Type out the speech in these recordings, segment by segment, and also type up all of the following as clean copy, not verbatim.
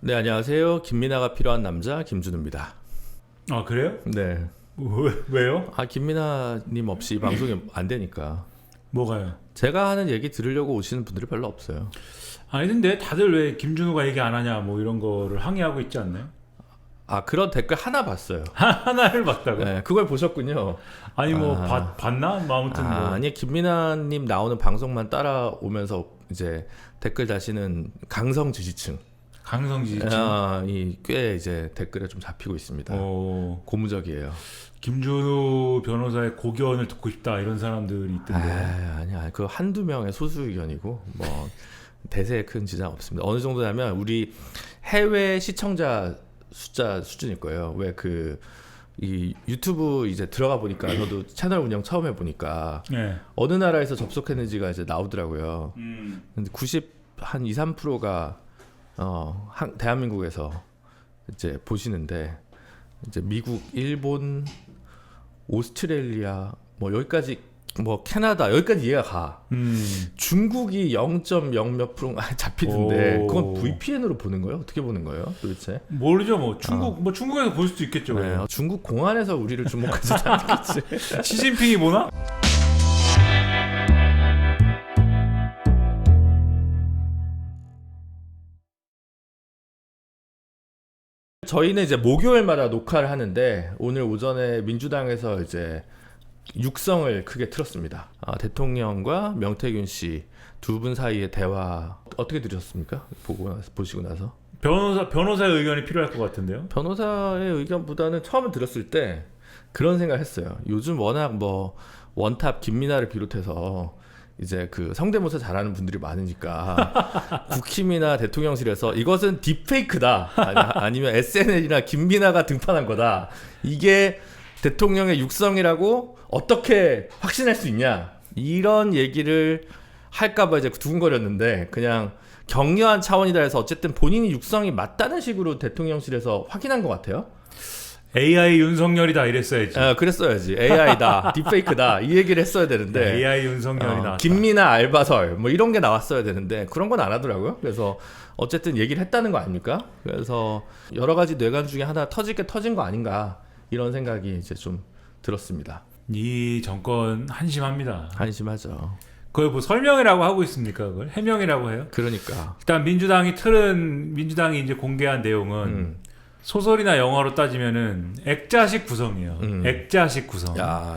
네, 안녕하세요. 김민아가 필요한 남자 김준우입니다. 아 그래요? 네. 왜요? 김민아님 없이 방송이 안 되니까. 뭐가요? 제가 하는 얘기 들으려고 오시는 분들이 별로 없어요. 아니 근데 다들 왜 김준우가 얘기 안 하냐 뭐 이런 거를 항의하고 있지 않나요? 그런 댓글 하나 봤어요. 하나를 봤다고? 네, 그걸 보셨군요. 아니 뭐 봤나? 뭐 아무튼 뭐. 아니 김민아님 나오는 방송만 따라오면서 이제 댓글 다시는 강성 지지층. 강성 지지층. 꽤 이제 댓글에 좀 잡히고 있습니다. 고무적이에요. 김준우 변호사의 고견을 듣고 싶다 이런 사람들이 있던데. 아니야. 그 한두 명의 소수 의견이고 뭐 대세에 큰 지장 없습니다. 어느 정도냐면 우리 해외 시청자 숫자 수준일 거예요. 왜 이 유튜브 이제 들어가 보니까 저도 채널 운영 처음 해보니까 네. 어느 나라에서 접속했는지가 이제 나오더라고요. 근데 2, 3%가 대한민국에서 이제 보시는데 이제 미국, 일본, 오스트레일리아 뭐 여기까지 뭐 캐나다 여기까지 이해가 가. 중국이 0.0 몇 프로 잡히는데 그건 VPN으로 보는 거예요? 어떻게 보는 거예요? 도대체? 모르죠. 뭐 중국 뭐 중국에서 볼 수도 있겠죠. 네, 중국 공안에서 우리를 주목하지 않겠지. 시진핑이 보나? 저희는 이제 목요일마다 녹화를 하는데 오늘 오전에 민주당에서 이제 육성을 크게 틀었습니다. 대통령과 명태균 씨 두 분 사이의 대화 어떻게 들으셨습니까? 보시고 나서 변호사의 의견이 필요할 것 같은데요. 변호사의 의견보다는 처음 들었을 때 그런 생각을 했어요. 요즘 워낙 뭐 원탑 김민아를 비롯해서 이제 그 성대모사 잘하는 분들이 많으니까 국힘이나 대통령실에서 이것은 딥페이크다 아니면 SNL이나 김민아가 등판한 거다, 이게 대통령의 육성이라고 어떻게 확신할 수 있냐, 이런 얘기를 할까봐 이제 두근거렸는데 그냥 격려한 차원이다 해서 어쨌든 본인이 육성이 맞다는 식으로 대통령실에서 확인한 것 같아요. AI 윤석열이다 이랬어야지. 그랬어야지. AI다, 딥페이크다 이 얘기를 했어야 되는데 AI 윤석열이 나왔다. 김민아 알바설 뭐 이런 게 나왔어야 되는데 그런 건 안 하더라고요. 그래서 어쨌든 얘기를 했다는 거 아닙니까? 그래서 여러 가지 뇌관 중에 하나 터질 게 터진 거 아닌가 이런 생각이 이제 좀 들었습니다. 이 정권 한심합니다. 한심하죠. 그걸 뭐 설명이라고 하고 있습니까? 그걸 해명이라고 해요? 그러니까 일단 민주당이 이제 공개한 내용은 소설이나 영화로 따지면은 액자식 구성이에요. 액자식 구성. 야.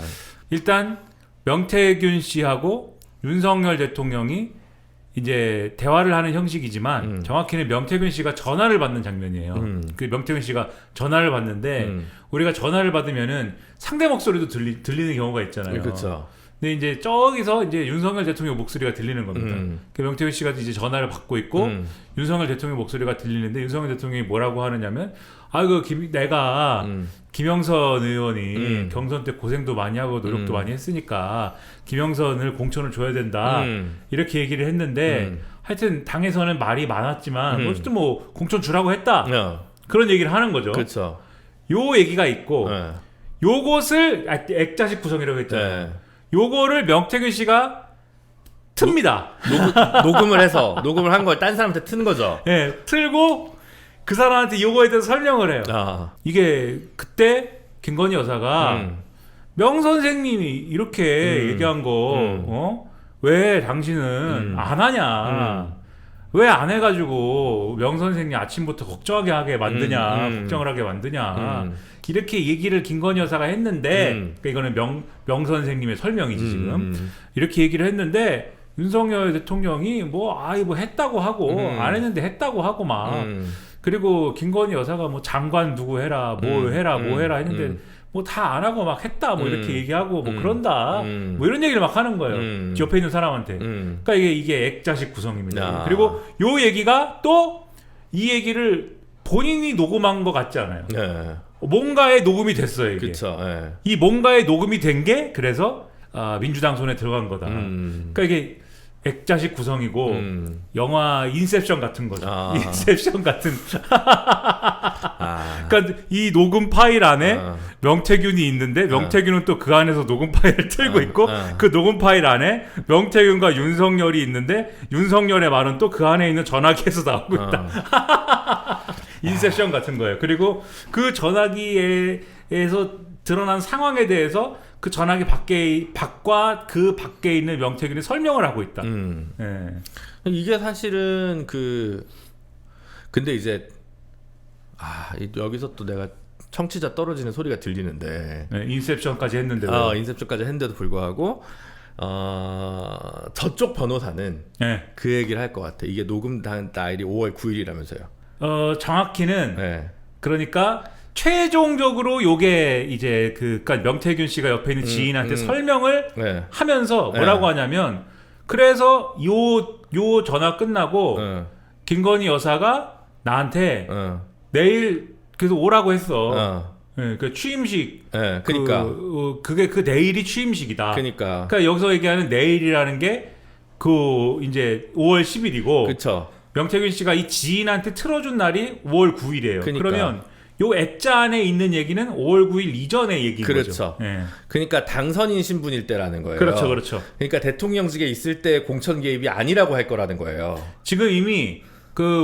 일단 명태균 씨하고 윤석열 대통령이 이제 대화를 하는 형식이지만 정확히는 명태균 씨가 전화를 받는 장면이에요. 그 명태균 씨가 전화를 받는데 우리가 전화를 받으면은 상대 목소리도 들리는 경우가 있잖아요. 그렇죠. 근데 이제 저기서 이제 윤석열 대통령 목소리가 들리는 겁니다. 그 명태균 씨가 이제 전화를 받고 있고 윤석열 대통령 목소리가 들리는데 윤석열 대통령이 뭐라고 하느냐면 내가 김영선 의원이 경선 때 고생도 많이 하고 노력도 많이 했으니까 김영선을 공천을 줘야 된다 이렇게 얘기를 했는데 하여튼 당에서는 말이 많았지만 어쨌든 뭐 공천 주라고 했다 그런 얘기를 하는 거죠. 그렇죠. 요 얘기가 있고 요것을 액자식 구성이라고 했잖아요. 요거를 명태균 씨가 틉니다. 녹음을 한 걸 딴 사람한테 트는 거죠. 네, 틀고 그 사람한테 요거에 대해서 설명을 해요. 이게 그때 김건희 여사가 명 선생님이 이렇게 얘기한 거 왜 당신은 안 하냐? 왜 안 해가지고 명 선생님 아침부터 걱정하게 만드냐, 걱정을 하게 만드냐, 이렇게 얘기를 김건희 여사가 했는데, 그러니까 이거는 명 선생님의 설명이지 지금 이렇게 얘기를 했는데 윤석열 대통령이 뭐 했다고 하고 안 했는데 했다고 하고 막 그리고 김건희 여사가 뭐 장관 누구 해라, 뭐 해라 했는데 뭐 다 안 하고 막 했다 뭐 이렇게 얘기하고 뭐 그런다 뭐 이런 얘기를 막 하는 거예요. 옆에 있는 사람한테. 그러니까 이게 액자식 구성입니다. 그리고 요 얘기가 또 이 얘기를 본인이 녹음한 것 같지 않아요. 뭔가에 녹음이 됐어요. 이게. 그쵸, 이 뭔가에 녹음이 된 게 그래서 민주당 손에 들어간 거다. 그러니까 이게 액자식 구성이고 영화 인셉션 같은 거죠. 인셉션 같은. 그러니까 이 녹음 파일 안에 명태균이 있는데 명태균은 또 그 안에서 녹음 파일을 틀고 있고 그 녹음 파일 안에 명태균과 윤석열이 있는데 윤석열의 말은 또 그 안에 있는 전화기에서 나오고 있다. 인셉션 같은 거예요. 그리고 그 전화기에서 드러난 상황에 대해서 그 전화기 밖과 그 밖에 있는 명태균이 설명을 하고 있다. 예. 이게 사실은 근데 이제 여기서 또 내가 청취자 떨어지는 소리가 들리는데 네, 인셉션까지 했는데도 인셉션까지 했는데도 불구하고 저쪽 변호사는 네. 그 얘기를 할 것 같아. 이게 녹음된 날이 5월 9일이라면서요. 정확히는 네. 그러니까 최종적으로 요게 이제 그러니까 명태균 씨가 옆에 있는 지인한테 설명을 네. 하면서 뭐라고 하냐면 그래서 요 전화 끝나고 김건희 여사가 나한테 내일 그래서 오라고 했어. 네, 그 취임식. 네, 그러니까 그게 그 내일이 취임식이다. 그러니까 여기서 얘기하는 내일이라는 게 이제 5월 10일이고. 그렇죠. 명태균 씨가 이 지인한테 틀어준 날이 5월 9일이에요. 그러니까. 그러면 요 액자 안에 있는 얘기는 5월 9일 이전의 얘기인 그렇죠. 거죠. 네. 그러니까 당선인 신분일 때라는 거예요. 그렇죠, 그렇죠. 그러니까 대통령직에 있을 때 공천 개입이 아니라고 할 거라는 거예요. 지금 이미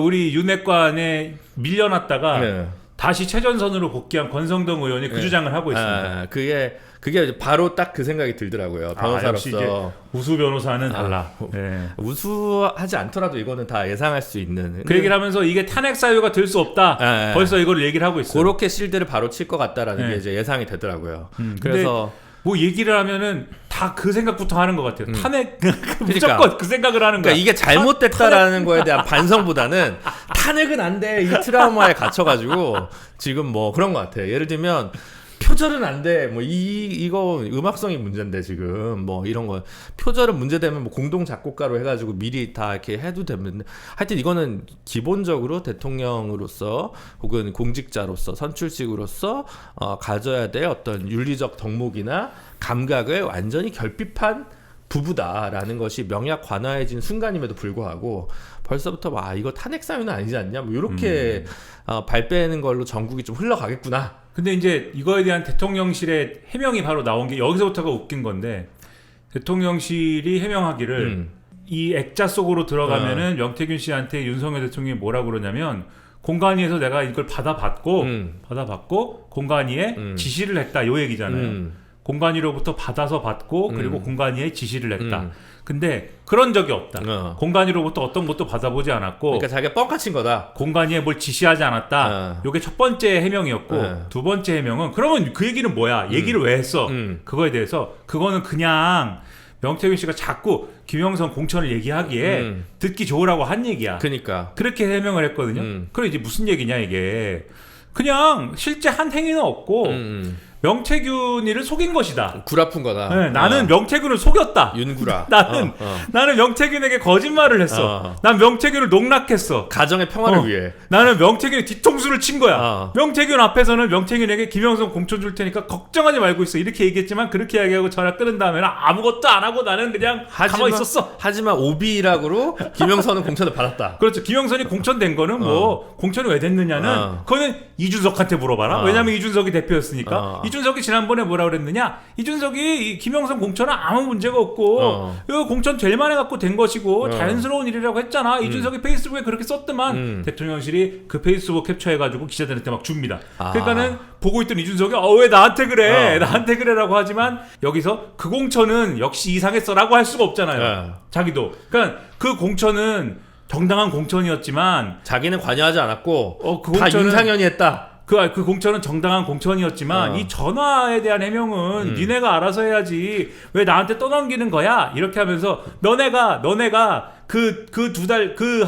우리 윤핵관에 밀려났다가 다시 최전선으로 복귀한 권성동 의원이 그 주장을 하고 있습니다. 그게 바로 딱 그 생각이 들더라고요. 변호사로서. 역시 이제 우수 변호사는 달라. 우수하지 않더라도 이거는 다 예상할 수 있는. 그 얘기를 하면서 이게 탄핵 사유가 될 수 없다. 벌써 이걸 얘기를 하고 있어요. 그렇게 실드를 바로 칠 것 같다라는 게 이제 예상이 되더라고요. 그래서 뭐 얘기를 하면은 다 그 생각부터 하는 것 같아요. 탄핵 무조건 그러니까, 그 생각을 하는 거야. 그러니까 이게 잘못됐다라는 거에 대한 반성보다는 탄핵은 안 돼. 이 트라우마에 갇혀가지고 지금 뭐 그런 것 같아요. 예를 들면 표절은 안 돼. 뭐 이거 음악성이 문제인데 지금 뭐 이런 거 표절은 문제되면 뭐 공동 작곡가로 해가지고 미리 다 이렇게 해도 되는데 하여튼 이거는 기본적으로 대통령으로서 혹은 공직자로서 선출직으로서 가져야 될 어떤 윤리적 덕목이나 감각을 완전히 결핍한 부부다라는 것이 명약 관화해진 순간임에도 불구하고 벌써부터 이거 탄핵 사유는 아니지 않냐 뭐 이렇게 발 빼는 걸로 전국이 좀 흘러가겠구나. 근데 이제 이거에 대한 대통령실의 해명이 바로 나온 게 여기서부터가 웃긴 건데 대통령실이 해명하기를 이 액자 속으로 들어가면은 명태균 씨한테 윤석열 대통령이 뭐라고 그러냐면 공관위에서 내가 이걸 받아봤고 공관위에 지시를 했다 요 얘기잖아요. 공관위로부터 받아서 받고 그리고 공관위에 지시를 했다. 근데 그런 적이 없다. 공관위로부터 어떤 것도 받아보지 않았고 그러니까 자기가 뻥카친 거다. 공관위에 뭘 지시하지 않았다. 요게 첫 번째 해명이었고 두 번째 해명은 그러면 그 얘기는 뭐야? 얘기를 왜 했어? 그거에 대해서 그거는 그냥 명태균 씨가 자꾸 김영선 공천을 얘기하기에 듣기 좋으라고 한 얘기야. 그러니까 그렇게 해명을 했거든요. 그럼 이제 무슨 얘기냐 이게 그냥 실제 한 행위는 없고 명태균이를 속인 것이다. 굴 아픈 거다. 네, 나는 명태균을 속였다. 윤구라. 나는 명태균에게 거짓말을 했어. 난 명태균을 농락했어. 가정의 평화를 위해. 나는 명태균의 뒤통수를 친 거야. 명태균 앞에서는 명태균에게 김영선 공천 줄 테니까 걱정하지 말고 있어. 이렇게 얘기했지만 그렇게 이야기하고 전화 끊은 다음에는 아무것도 안 하고 나는 그냥 가만히 있었어. 하지만 오비락으로 김영선은 공천을 받았다. 그렇죠. 김영선이 공천된 거는 뭐 공천이 왜 됐느냐는 그거는 이준석한테 물어봐라. 왜냐면 이준석이 대표였으니까. 이준석이 지난번에 뭐라 그랬느냐? 이준석이 이 김영선 공천은 아무 문제가 없고 이거 공천 될 만해 갖고 된 것이고 자연스러운 일이라고 했잖아. 이준석이 페이스북에 그렇게 썼더만 대통령실이 그 페이스북 캡처해가지고 기자들한테 막 줍니다. 그러니까는 보고 있던 이준석이 왜 나한테 그래? 나한테 그래라고 하지만 여기서 그 공천은 역시 이상했어라고 할 수가 없잖아요. 자기도. 그러니까 그 공천은 정당한 공천이었지만 자기는 관여하지 않았고 그 다 윤상현이 했다. 그 공천은 정당한 공천이었지만 이 전화에 대한 해명은 니네가 알아서 해야지 왜 나한테 떠넘기는 거야 이렇게 하면서 너네가 그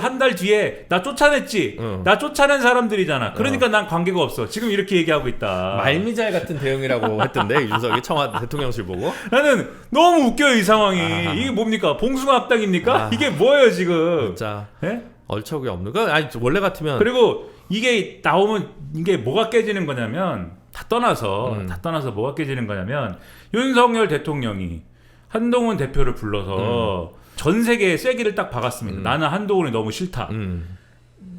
한 달 뒤에 나 쫓아냈지 나 쫓아낸 사람들이잖아 그러니까 난 관계가 없어 지금 이렇게 얘기하고 있다. 말미잘 같은 대응이라고 했던데 윤석이 청와대 대통령실 보고 나는 너무 웃겨요 이 상황이. 이게 뭡니까 봉숭아 합당입니까? 이게 뭐예요 지금 진짜 네? 얼척이 없는 거 아니 원래 같으면 그리고 이게 나오면 이게 뭐가 깨지는 거냐면 다 떠나서 뭐가 깨지는 거냐면 윤석열 대통령이 한동훈 대표를 불러서 전 세계에 쐐기를 딱 박았습니다. 나는 한동훈이 너무 싫다.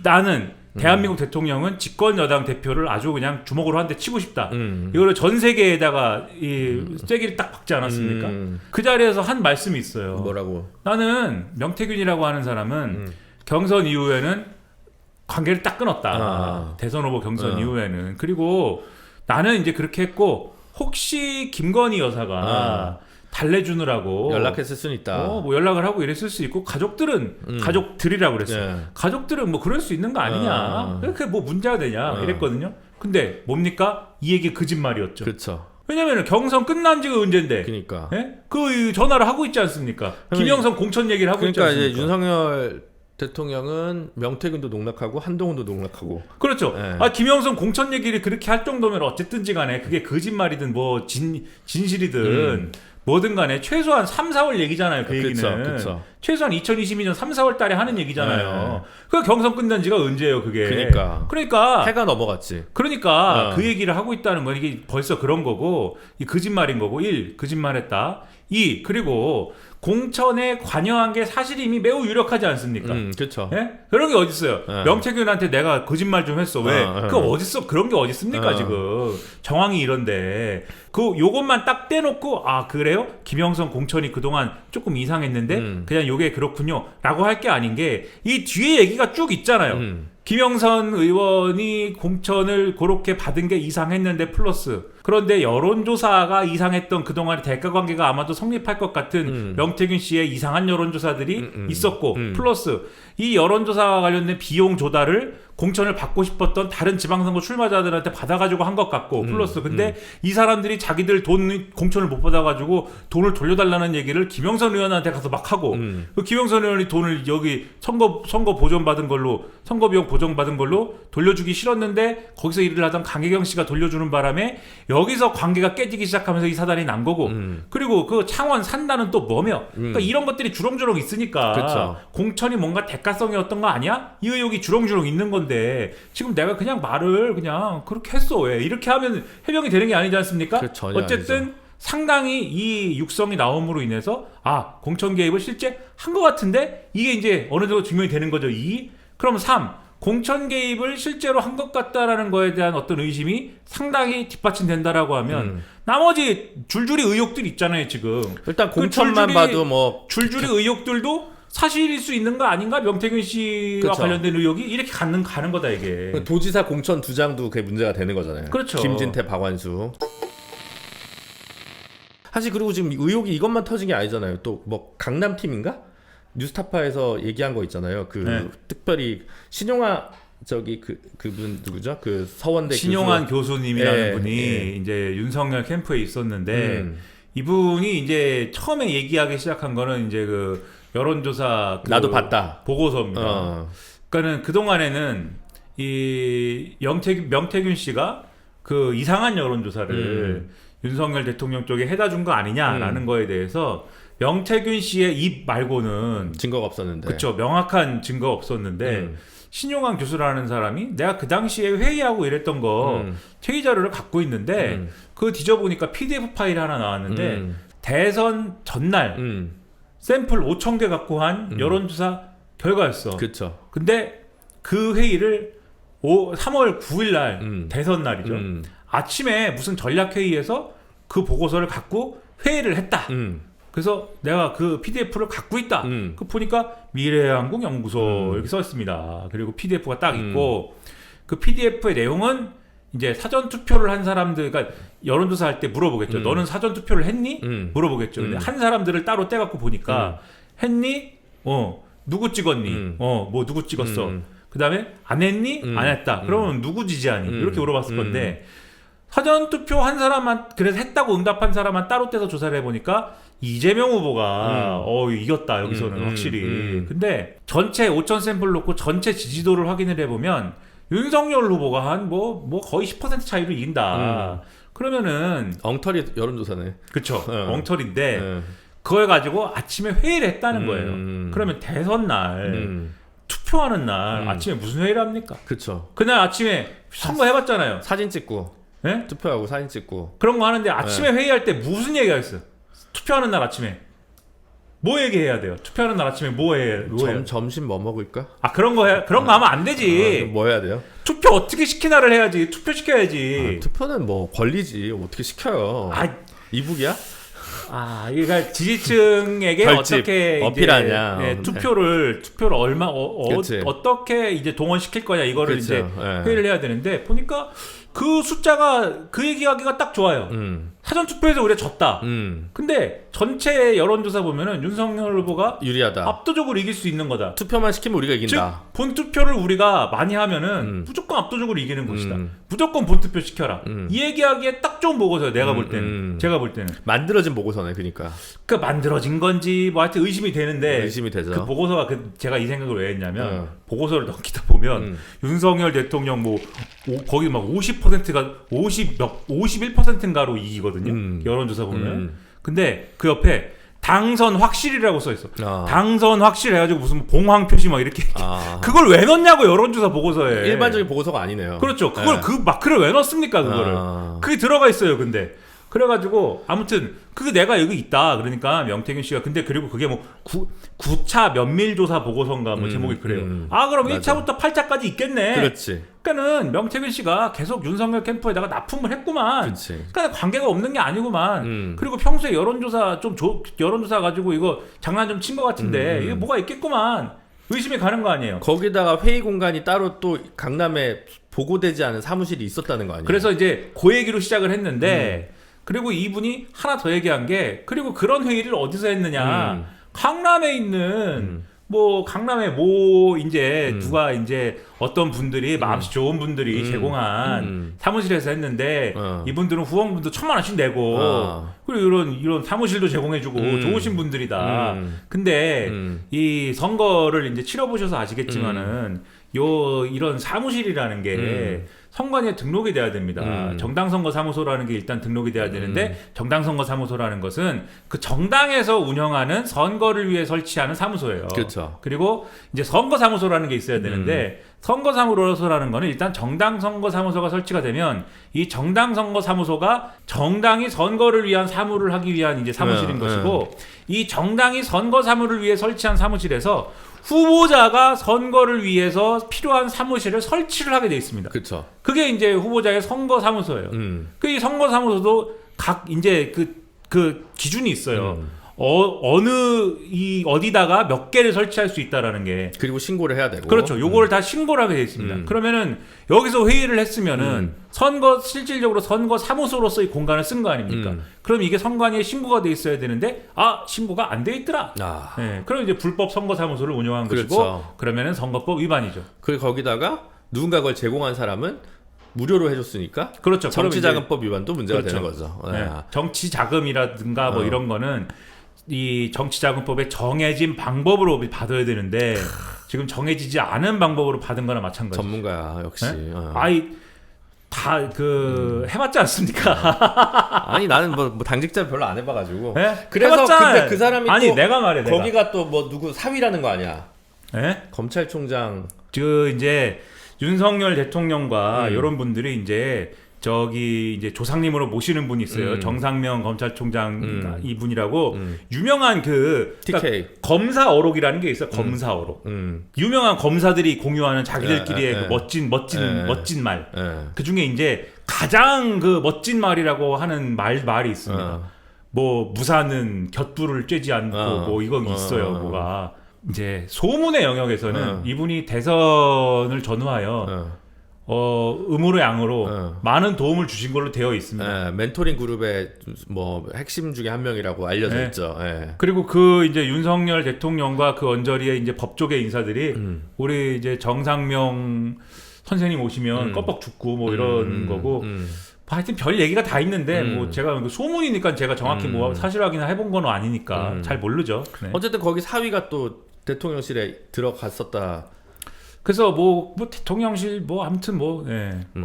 나는 대한민국 대통령은 집권 여당 대표를 아주 그냥 주먹으로 한 대 치고 싶다. 이거를 전 세계에다가 이 쐐기를 딱 박지 않았습니까? 그 자리에서 한 말씀이 있어요. 뭐라고? 나는 명태균이라고 하는 사람은 경선 이후에는 관계를 딱 끊었다. 대선 후보 경선 이후에는. 그리고 나는 이제 그렇게 했고 혹시 김건희 여사가 달래주느라고 연락했을 수는 있다. 뭐 연락을 하고 이랬을 수 있고 가족들은 가족들이라고 그랬어요. 가족들은 뭐 그럴 수 있는 거 아니냐. 그게 뭐 문제가 되냐 이랬거든요. 근데 뭡니까? 이 얘기 거짓말이었죠. 그렇죠. 왜냐면 경선 끝난 지가 언젠데. 그러니까. 예? 그 전화를 하고 있지 않습니까? 김영선 공천 얘기를 하고 있지 않습니까? 그러니까 이제 윤석열 대통령은 명태균도 농락하고 한동훈도 농락하고. 그렇죠. 김영선 공천 얘기를 그렇게 할 정도면 어쨌든지 간에 그게 거짓말이든 뭐 진실이든 뭐든 간에 최소한 3, 4월 얘기잖아요. 그 얘기는. 그쵸. 최소한 2022년 3, 4월 달에 하는 얘기잖아요. 그 경선 끝난 지가 언제예요, 그게. 그러니까 해가 넘어갔지. 그러니까 그 얘기를 하고 있다는 건 이게 벌써 그런 거고 이 거짓말인 거고 1. 거짓말했다. 2. 그리고 공천에 관여한 게 사실임이 매우 유력하지 않습니까? 그렇죠. 예? 그런 게 어딨어요. 명태균한테 내가 거짓말 좀 했어. 왜? 그 어딨어? 그런 게 어딨습니까 지금? 정황이 이런데 요것만 딱 떼놓고 아 그래요? 김영선 공천이 그동안 조금 이상했는데 그냥 요게 그렇군요 라고 할 게 아닌 게 이 뒤에 얘기가 쭉 있잖아요. 김영선 의원이 공천을 그렇게 받은 게 이상했는데 플러스 그런데 여론조사가 이상했던 그동안의 대가관계가 아마도 성립할 것 같은 명태균 씨의 이상한 여론조사들이 있었고 플러스 이 여론조사와 관련된 비용 조달을 공천을 받고 싶었던 다른 지방선거 출마자들한테 받아가지고 한 것 같고 플러스 근데 이 사람들이 자기들 공천을 못 받아가지고 돈을 돌려달라는 얘기를 김영선 의원한테 가서 막 하고 그 김영선 의원이 돈을 여기 선거 보존받은 걸로 선거 비용 보전받은 걸로 돌려주기 싫었는데 거기서 일을 하던 강혜경 씨가 돌려주는 바람에 여기서 관계가 깨지기 시작하면서 이 사단이 난 거고 그리고 그 창원 산다는 또 뭐며 그러니까 이런 것들이 주렁주렁 있으니까 그쵸. 공천이 뭔가 대가성이었던 거 아니야? 이 의혹이 주렁주렁 있는 건데 지금 내가 그냥 말을 그냥 그렇게 했어. 왜 이렇게 하면 해명이 되는 게 아니지 않습니까? 어쨌든 아니죠. 상당히 이 육성이 나옴으로 인해서 공천 개입을 실제 한 것 같은데 이게 이제 어느 정도 증명이 되는 거죠. 2. 그럼 3. 공천 개입을 실제로 한 것 같다라는 거에 대한 어떤 의심이 상당히 뒷받침된다라고 하면 나머지 줄줄이 의혹들 있잖아요 지금. 일단 공천만 봐도 뭐 줄줄이 의혹들도 사실일 수 있는 거 아닌가? 명태균 씨와 그쵸. 관련된 의혹이 이렇게 가는 거다 이게. 도지사 공천 2장도 그게 문제가 되는 거잖아요. 그렇죠. 김진태, 박완수. 사실 그리고 지금 의혹이 이것만 터진 게 아니잖아요. 또 뭐 강남팀인가? 뉴스타파에서 얘기한 거 있잖아요. 특별히 신용아 그분 누구죠? 그 서원대 신용환 교수님이라는 분이 이제 윤석열 캠프에 있었는데 이분이 이제 처음에 얘기하기 시작한 거는 이제 그 여론조사 나도 봤다 보고서입니다. 그러니까는 그 동안에는 이 명태균 씨가 그 이상한 여론조사를 윤석열 대통령 쪽에 해다 준 거 아니냐라는 거에 대해서 명태균 씨의 입 말고는 증거가 없었는데, 그렇죠. 명확한 증거가 없었는데 신용환 교수라는 사람이 내가 그 당시에 회의하고 이랬던 거 회의 자료를 갖고 있는데 그거 뒤져보니까 PDF 파일 하나 나왔는데 대선 전날 샘플 5,000개 갖고 한 여론조사 결과였어. 그렇죠. 근데 그 회의를 3월 9일 날 대선 날이죠. 아침에 무슨 전략회의에서 그 보고서를 갖고 회의를 했다. 그래서 내가 그 PDF를 갖고 있다. 그 보니까 미래한국연구소 이렇게 써 있습니다. 그리고 PDF가 딱 있고 그 PDF의 내용은 이제 사전 투표를 한 사람들, 그러니까 여론조사 할 때 물어보겠죠. 너는 사전 투표를 했니? 물어보겠죠. 근데 한 사람들을 따로 떼갖고 보니까 했니? 누구 찍었니? 뭐 누구 찍었어? 그 다음에 안 했니? 안 했다. 그러면 누구 지지하니? 이렇게 물어봤을 건데 사전 투표 한 사람만 그래서 했다고 응답한 사람만 따로 떼서 조사를 해보니까 이재명 후보가 이겼다 여기서는 확실히. 근데 전체 5,000 샘플 놓고 전체 지지도를 확인을 해보면 윤석열 후보가 한 뭐 거의 10% 차이로 이긴다. 그러면은 엉터리 여론조사네. 그쵸. 엉터리인데 그걸 가지고 아침에 회의를 했다는 거예요. 그러면 대선 날 투표하는 날 아침에 무슨 회의를 합니까? 그쵸. 그날 아침에 선거 해봤잖아요. 사진 찍고 네? 투표하고 사진 찍고 그런 거 하는데 아침에 회의할 때 무슨 얘기가 있어요? 투표하는 날 아침에 뭐 얘기해야 돼요? 투표하는 날 아침에 뭐 해요? 점심 뭐 먹을까? 그런 거 하면 안 되지. 뭐 해야 돼요? 투표 어떻게 시키나를 해야지. 투표 시켜야지. 투표는 뭐 권리지. 어떻게 시켜요? 이북이야? 그러니까 지지층에게 결집, 어떻게 어필하냐. 이제, 투표를 얼마 어떻게 이제 동원시킬 거냐 이거를 그렇죠. 이제 회의를 해야 되는데 보니까 그 숫자가 그 얘기하기가 딱 좋아요. 사전 투표에서 우리가 졌다. 근데 전체 여론조사 보면은 윤석열 후보가 유리하다. 압도적으로 이길 수 있는 거다. 투표만 시키면 우리가 이긴다. 즉 본투표를 우리가 많이 하면은 무조건 압도적으로 이기는 것이다. 무조건 본투표 시켜라. 이 얘기하기에 딱 좋은 보고서예요. 내가 볼 때는. 제가 볼 때는. 만들어진 보고서네. 그러니까. 만들어진 건지 뭐 하여튼 의심이 되는데 의심이 되죠. 그 보고서가 제가 이 생각을 왜 했냐면 보고서를 넘기다 보면 윤석열 대통령 거기 막 50%가 51%인가로 이기거든요. 여론조사 보면. 근데 그 옆에 당선 확실이라고 써 있어. 당선 확실 해가지고 무슨 봉황 표시 막 이렇게 그걸 왜 넣냐고 여론조사 보고서에. 일반적인 보고서가 아니네요. 그렇죠. 그걸 그 마크를 왜 넣습니까 그거를. 그게 들어가 있어요. 근데 그래가지고 아무튼 그게 내가 여기 있다. 그러니까 명태균 씨가 근데 그리고 그게 뭐 9차 면밀조사 보고서인가 뭐 제목이 그래요. 그럼 맞아. 1차부터 8차까지 있겠네. 그렇지. 그러니까는 명태균 씨가 계속 윤석열 캠프에다가 납품을 했구만. 그렇지. 그러니까 관계가 없는 게 아니구만. 그리고 평소에 여론조사 여론조사 가지고 이거 장난 좀 친 것 같은데 이게 뭐가 있겠구만. 의심이 가는 거 아니에요. 거기다가 회의 공간이 따로 또 강남에 보고되지 않은 사무실이 있었다는 거 아니에요. 그래서 이제 그 얘기로 시작을 했는데 그리고 이분이 하나 더 얘기한 게 그리고 그런 회의를 어디서 했느냐. 강남에 있는 강남에 이제 누가 이제 어떤 분들이 마음씨 좋은 분들이 제공한 사무실에서 했는데 이분들은 후원금도 1,000만 원씩 내고 그리고 이런 사무실도 제공해주고 좋으신 분들이다. 근데 이 선거를 이제 치러보셔서 아시겠지만은 이런 사무실이라는 게 선관위에 등록이 돼야 됩니다. 정당선거사무소라는 게 일단 등록이 돼야 되는데 정당선거사무소라는 것은 그 정당에서 운영하는 선거를 위해 설치하는 사무소예요. 그렇죠. 그리고 이제 선거사무소라는 게 있어야 되는데 선거사무소라는 거는 일단 정당선거사무소가 설치가 되면 이 정당선거사무소가 정당이 선거를 위한 사무를 하기 위한 이제 사무실인 것이고 이 정당이 선거 사무를 위해 설치한 사무실에서 후보자가 선거를 위해서 필요한 사무실을 설치를 하게 돼 있습니다. 그렇죠. 그게 이제 후보자의 선거 사무소예요. 그 이 선거 사무소도 각 이제 그 기준이 있어요. 어디다가 몇 개를 설치할 수 있다라는 게. 그리고 신고를 해야 되고. 그렇죠. 요거를 다 신고를 하게 돼 있습니다. 그러면은 여기서 회의를 했으면은 실질적으로 선거 사무소로서의 공간을 쓴 거 아닙니까? 그럼 이게 선관위에 신고가 돼 있어야 되는데 신고가 안 돼 있더라. 네, 그럼 이제 불법 선거 사무소를 운영한 그렇죠. 것이고 그러면은 선거법 위반이죠. 그리고 거기다가 누군가 그걸 제공한 사람은 무료로 해줬으니까. 그렇죠. 정치자금법 위반도 문제가 그렇죠. 되는 거죠. 네. 정치자금이라든가 뭐 이런 거는 이 정치자금법에 정해진 방법으로 받아야 되는데 지금 정해지지 않은 방법으로 받은 거나 마찬가지. 전문가야 역시. 네? 다 해봤지 않습니까? 아니 나는 뭐 당직자 별로 안 해봐가지고. 네? 그래서 해봤잖아요. 근데 그 사람이 또 내가 말해. 거기가 또 뭐 누구 사위라는 거 아니야? 네? 검찰총장. 이제 윤석열 대통령과 이런 분들이 이제 이제 조상님으로 모시는 분이 있어요. 정상명 검찰총장 이분이라고 유명한 TK. 그러니까 검사어록이라는 게 있어요. 검사어록. 유명한 검사들이 공유하는 자기들끼리의 그 멋진 말. 그 중에 이제 가장 그 멋진 말이라고 하는 말이 있습니다. 뭐 무사는 곁불을 쬐지 않고 뭐 이거 있어요. 뭐가 이제 소문의 영역에서는 이분이 대선을 전후하여 음으로 양으로 많은 도움을 주신 걸로 되어 있습니다. 멘토링 그룹의 뭐 핵심 중에 한 명이라고 알려져 있죠. 그리고 그 이제 윤석열 대통령과 그 언저리의 이제 법조계 인사들이 우리 이제 정상명 선생님 오시면 껌뻑 죽고 뭐 이런 거고. 하여튼 별 얘기가 다 있는데 뭐 제가 소문이니까 제가 정확히 뭐 사실 확인을 해본 건 아니니까 잘 모르죠. 네. 어쨌든 거기 사위가 또 대통령실에 들어갔었다. 그래서 뭐 대통령실 아무튼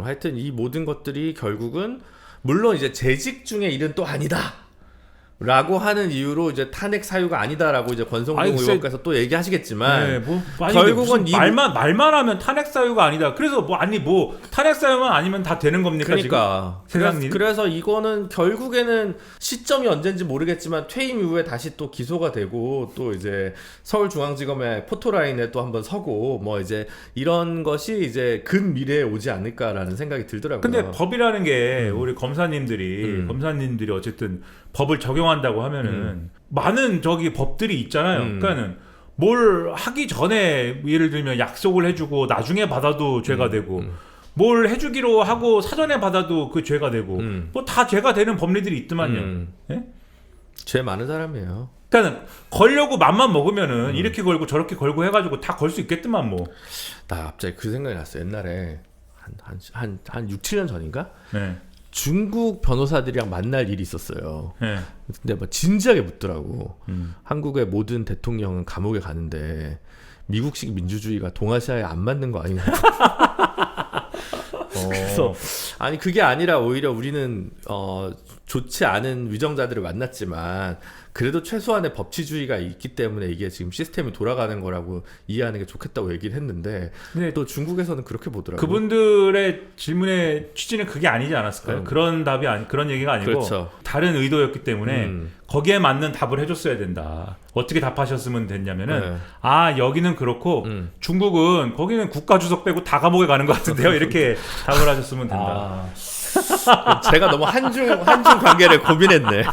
하여튼 이 모든 것들이 결국은 물론 이제 재직 중에 일은 또 아니다. 라고 하는 이유로 이제 탄핵 사유가 아니다라고 이제 권성동 의원께서 또 얘기하시겠지만 결국은 말만 하면 탄핵 사유가 아니다. 그래서 탄핵 사유만 아니면 다 되는 겁니까? 그러니까 지금? 그래서 이거는 결국에는 시점이 언젠지 모르겠지만 퇴임 이후에 다시 또 기소가 되고 또 이제 서울중앙지검의 포토라인에 또 한번 서고 뭐 이제 이런 것이 이제 근 미래에 오지 않을까라는 생각이 들더라고요. 근데 법이라는 게 우리 검사님들이 어쨌든 법을 적용하는 적용한다고 하면은 많은 저기 법들이 있잖아요. 그러니까는 뭘 하기 전에 예를 들면 약속을 해주고 나중에 받아도 죄가 되고 뭘 해주기로 하고 사전에 받아도 그 죄가 되고 뭐 다 죄가 되는 법리들이 있더만요. 예? 죄 많은 사람이에요. 그러니까 걸려고 맘만 먹으면은 이렇게 걸고 저렇게 걸고 해가지고 다 걸 수 있겠더만 뭐. 나 갑자기 그 생각이 났어. 옛날에 한 6, 7년 전인가? 네. 중국 변호사들이랑 만날 일이 있었어요. 네. 근데 막 진지하게 묻더라고. 한국의 모든 대통령은 감옥에 가는데 미국식 민주주의가 동아시아에 안 맞는 거 아니냐. 그래서 아니 그게 아니라 오히려 우리는 좋지 않은 위정자들을 만났지만 그래도 최소한의 법치주의가 있기 때문에 이게 지금 시스템이 돌아가는 거라고 이해하는 게 좋겠다고 얘기를 했는데 또 중국에서는 그렇게 보더라고요. 그분들의 질문의 취지는 그게 아니지 않았을까요? 그런 답이 그런 얘기가 아니고 그렇죠. 다른 의도였기 때문에 거기에 맞는 답을 해줬어야 된다. 어떻게 답하셨으면 됐냐면은 아 여기는 그렇고 중국은 거기는 국가 주석 빼고 다 감옥에 가는 것 같은데요. 이렇게 답을 하셨으면 된다. 제가 너무 한중 관계를 고민했네.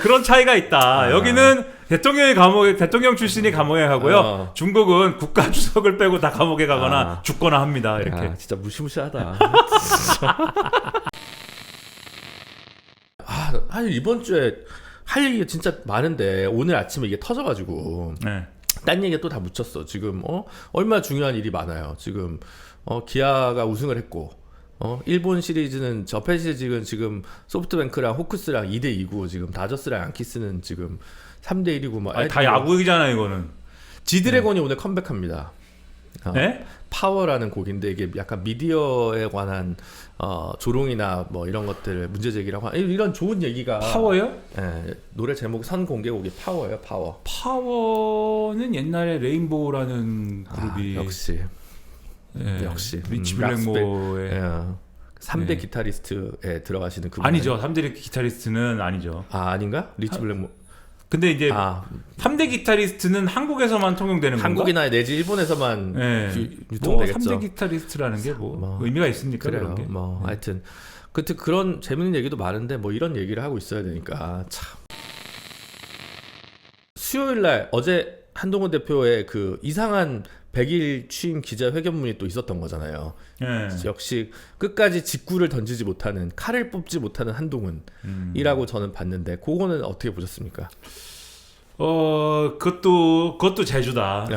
그런 차이가 있다. 여기는 대통령 출신이 감옥에 가고요. 중국은 국가 주석을 빼고 다 감옥에 가거나 죽거나 합니다. 이렇게. 진짜 무시무시하다. 사실 이번 주에 할 얘기가 진짜 많은데 오늘 아침에 이게 터져가지고 딴 얘기가 또 다 묻혔어. 지금 얼마나 중요한 일이 많아요. 지금 기아가 우승을 했고 일본 시리즈는 저패 시리즈는 지금 소프트뱅크랑 호크스랑 2대2고 지금 다저스랑 양키스는 지금 3대1이고 뭐 다 야구이잖아 이거는. 지드래곤이 오늘 컴백합니다. 네? 파워라는 곡인데 이게 약간 미디어에 관한 조롱이나 뭐 이런 것들 문제 제기라고 이런 좋은 얘기가 파워요? 네, 노래 제목 선공개곡이 파워예요. 파워. 파워는 옛날에 레인보우라는 그룹이 역시 역시 리치 블랙모어의 3대 기타리스트에 들어가시는 그분 아니죠. 3대 기타리스트는 아니죠. 아닌가? 리치 블랙모어. 근데 이제 3대 기타리스트는 한국에서만 통용되는 건가? 한국이나 내지 일본에서만 유통되겠죠. 3대 기타리스트라는 게 뭐 의미가 있습니까? 그래요. 그런 게? 하여튼 그런 재밌는 얘기도 많은데 뭐 이런 얘기를 하고 있어야 되니까 참. 수요일 날 어제 한동훈 대표의 그 이상한 100일 취임 기자회견문이 또 있었던 거잖아요. 역시 끝까지 직구를 던지지 못하는 칼을 뽑지 못하는 한동훈이라고 저는 봤는데 그거는 어떻게 보셨습니까? 그것도 제주다.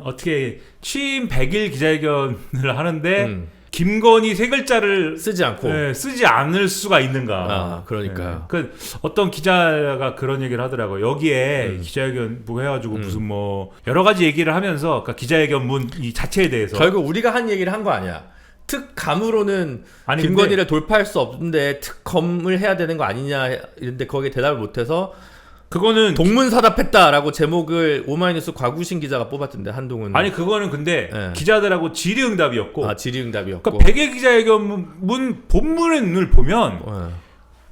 어떻게 취임 100일 기자회견을 하는데 김건희 세 글자를 쓰지 않고 쓰지 않을 수가 있는가? 그러니까 그 어떤 기자가 그런 얘기를 하더라고요. 여기에 기자회견 뭐 해가지고 무슨 뭐 여러 가지 얘기를 하면서 그러니까 기자회견문 이 자체에 대해서 결국 우리가 한 얘기를 한 거 아니야. 특감으로는 김건희를 돌파할 수 없는데 특검을 해야 되는 거 아니냐 이런데 거기에 대답을 못해서 그거는 동문사답했다라고 제목을 오마이뉴스 곽우신 기자가 뽑았던데 한동훈. 아니 그거는 근데 기자들하고 질의응답이었고. 질의응답이었고. 그러니까 100일 기자회견문 본문을 보면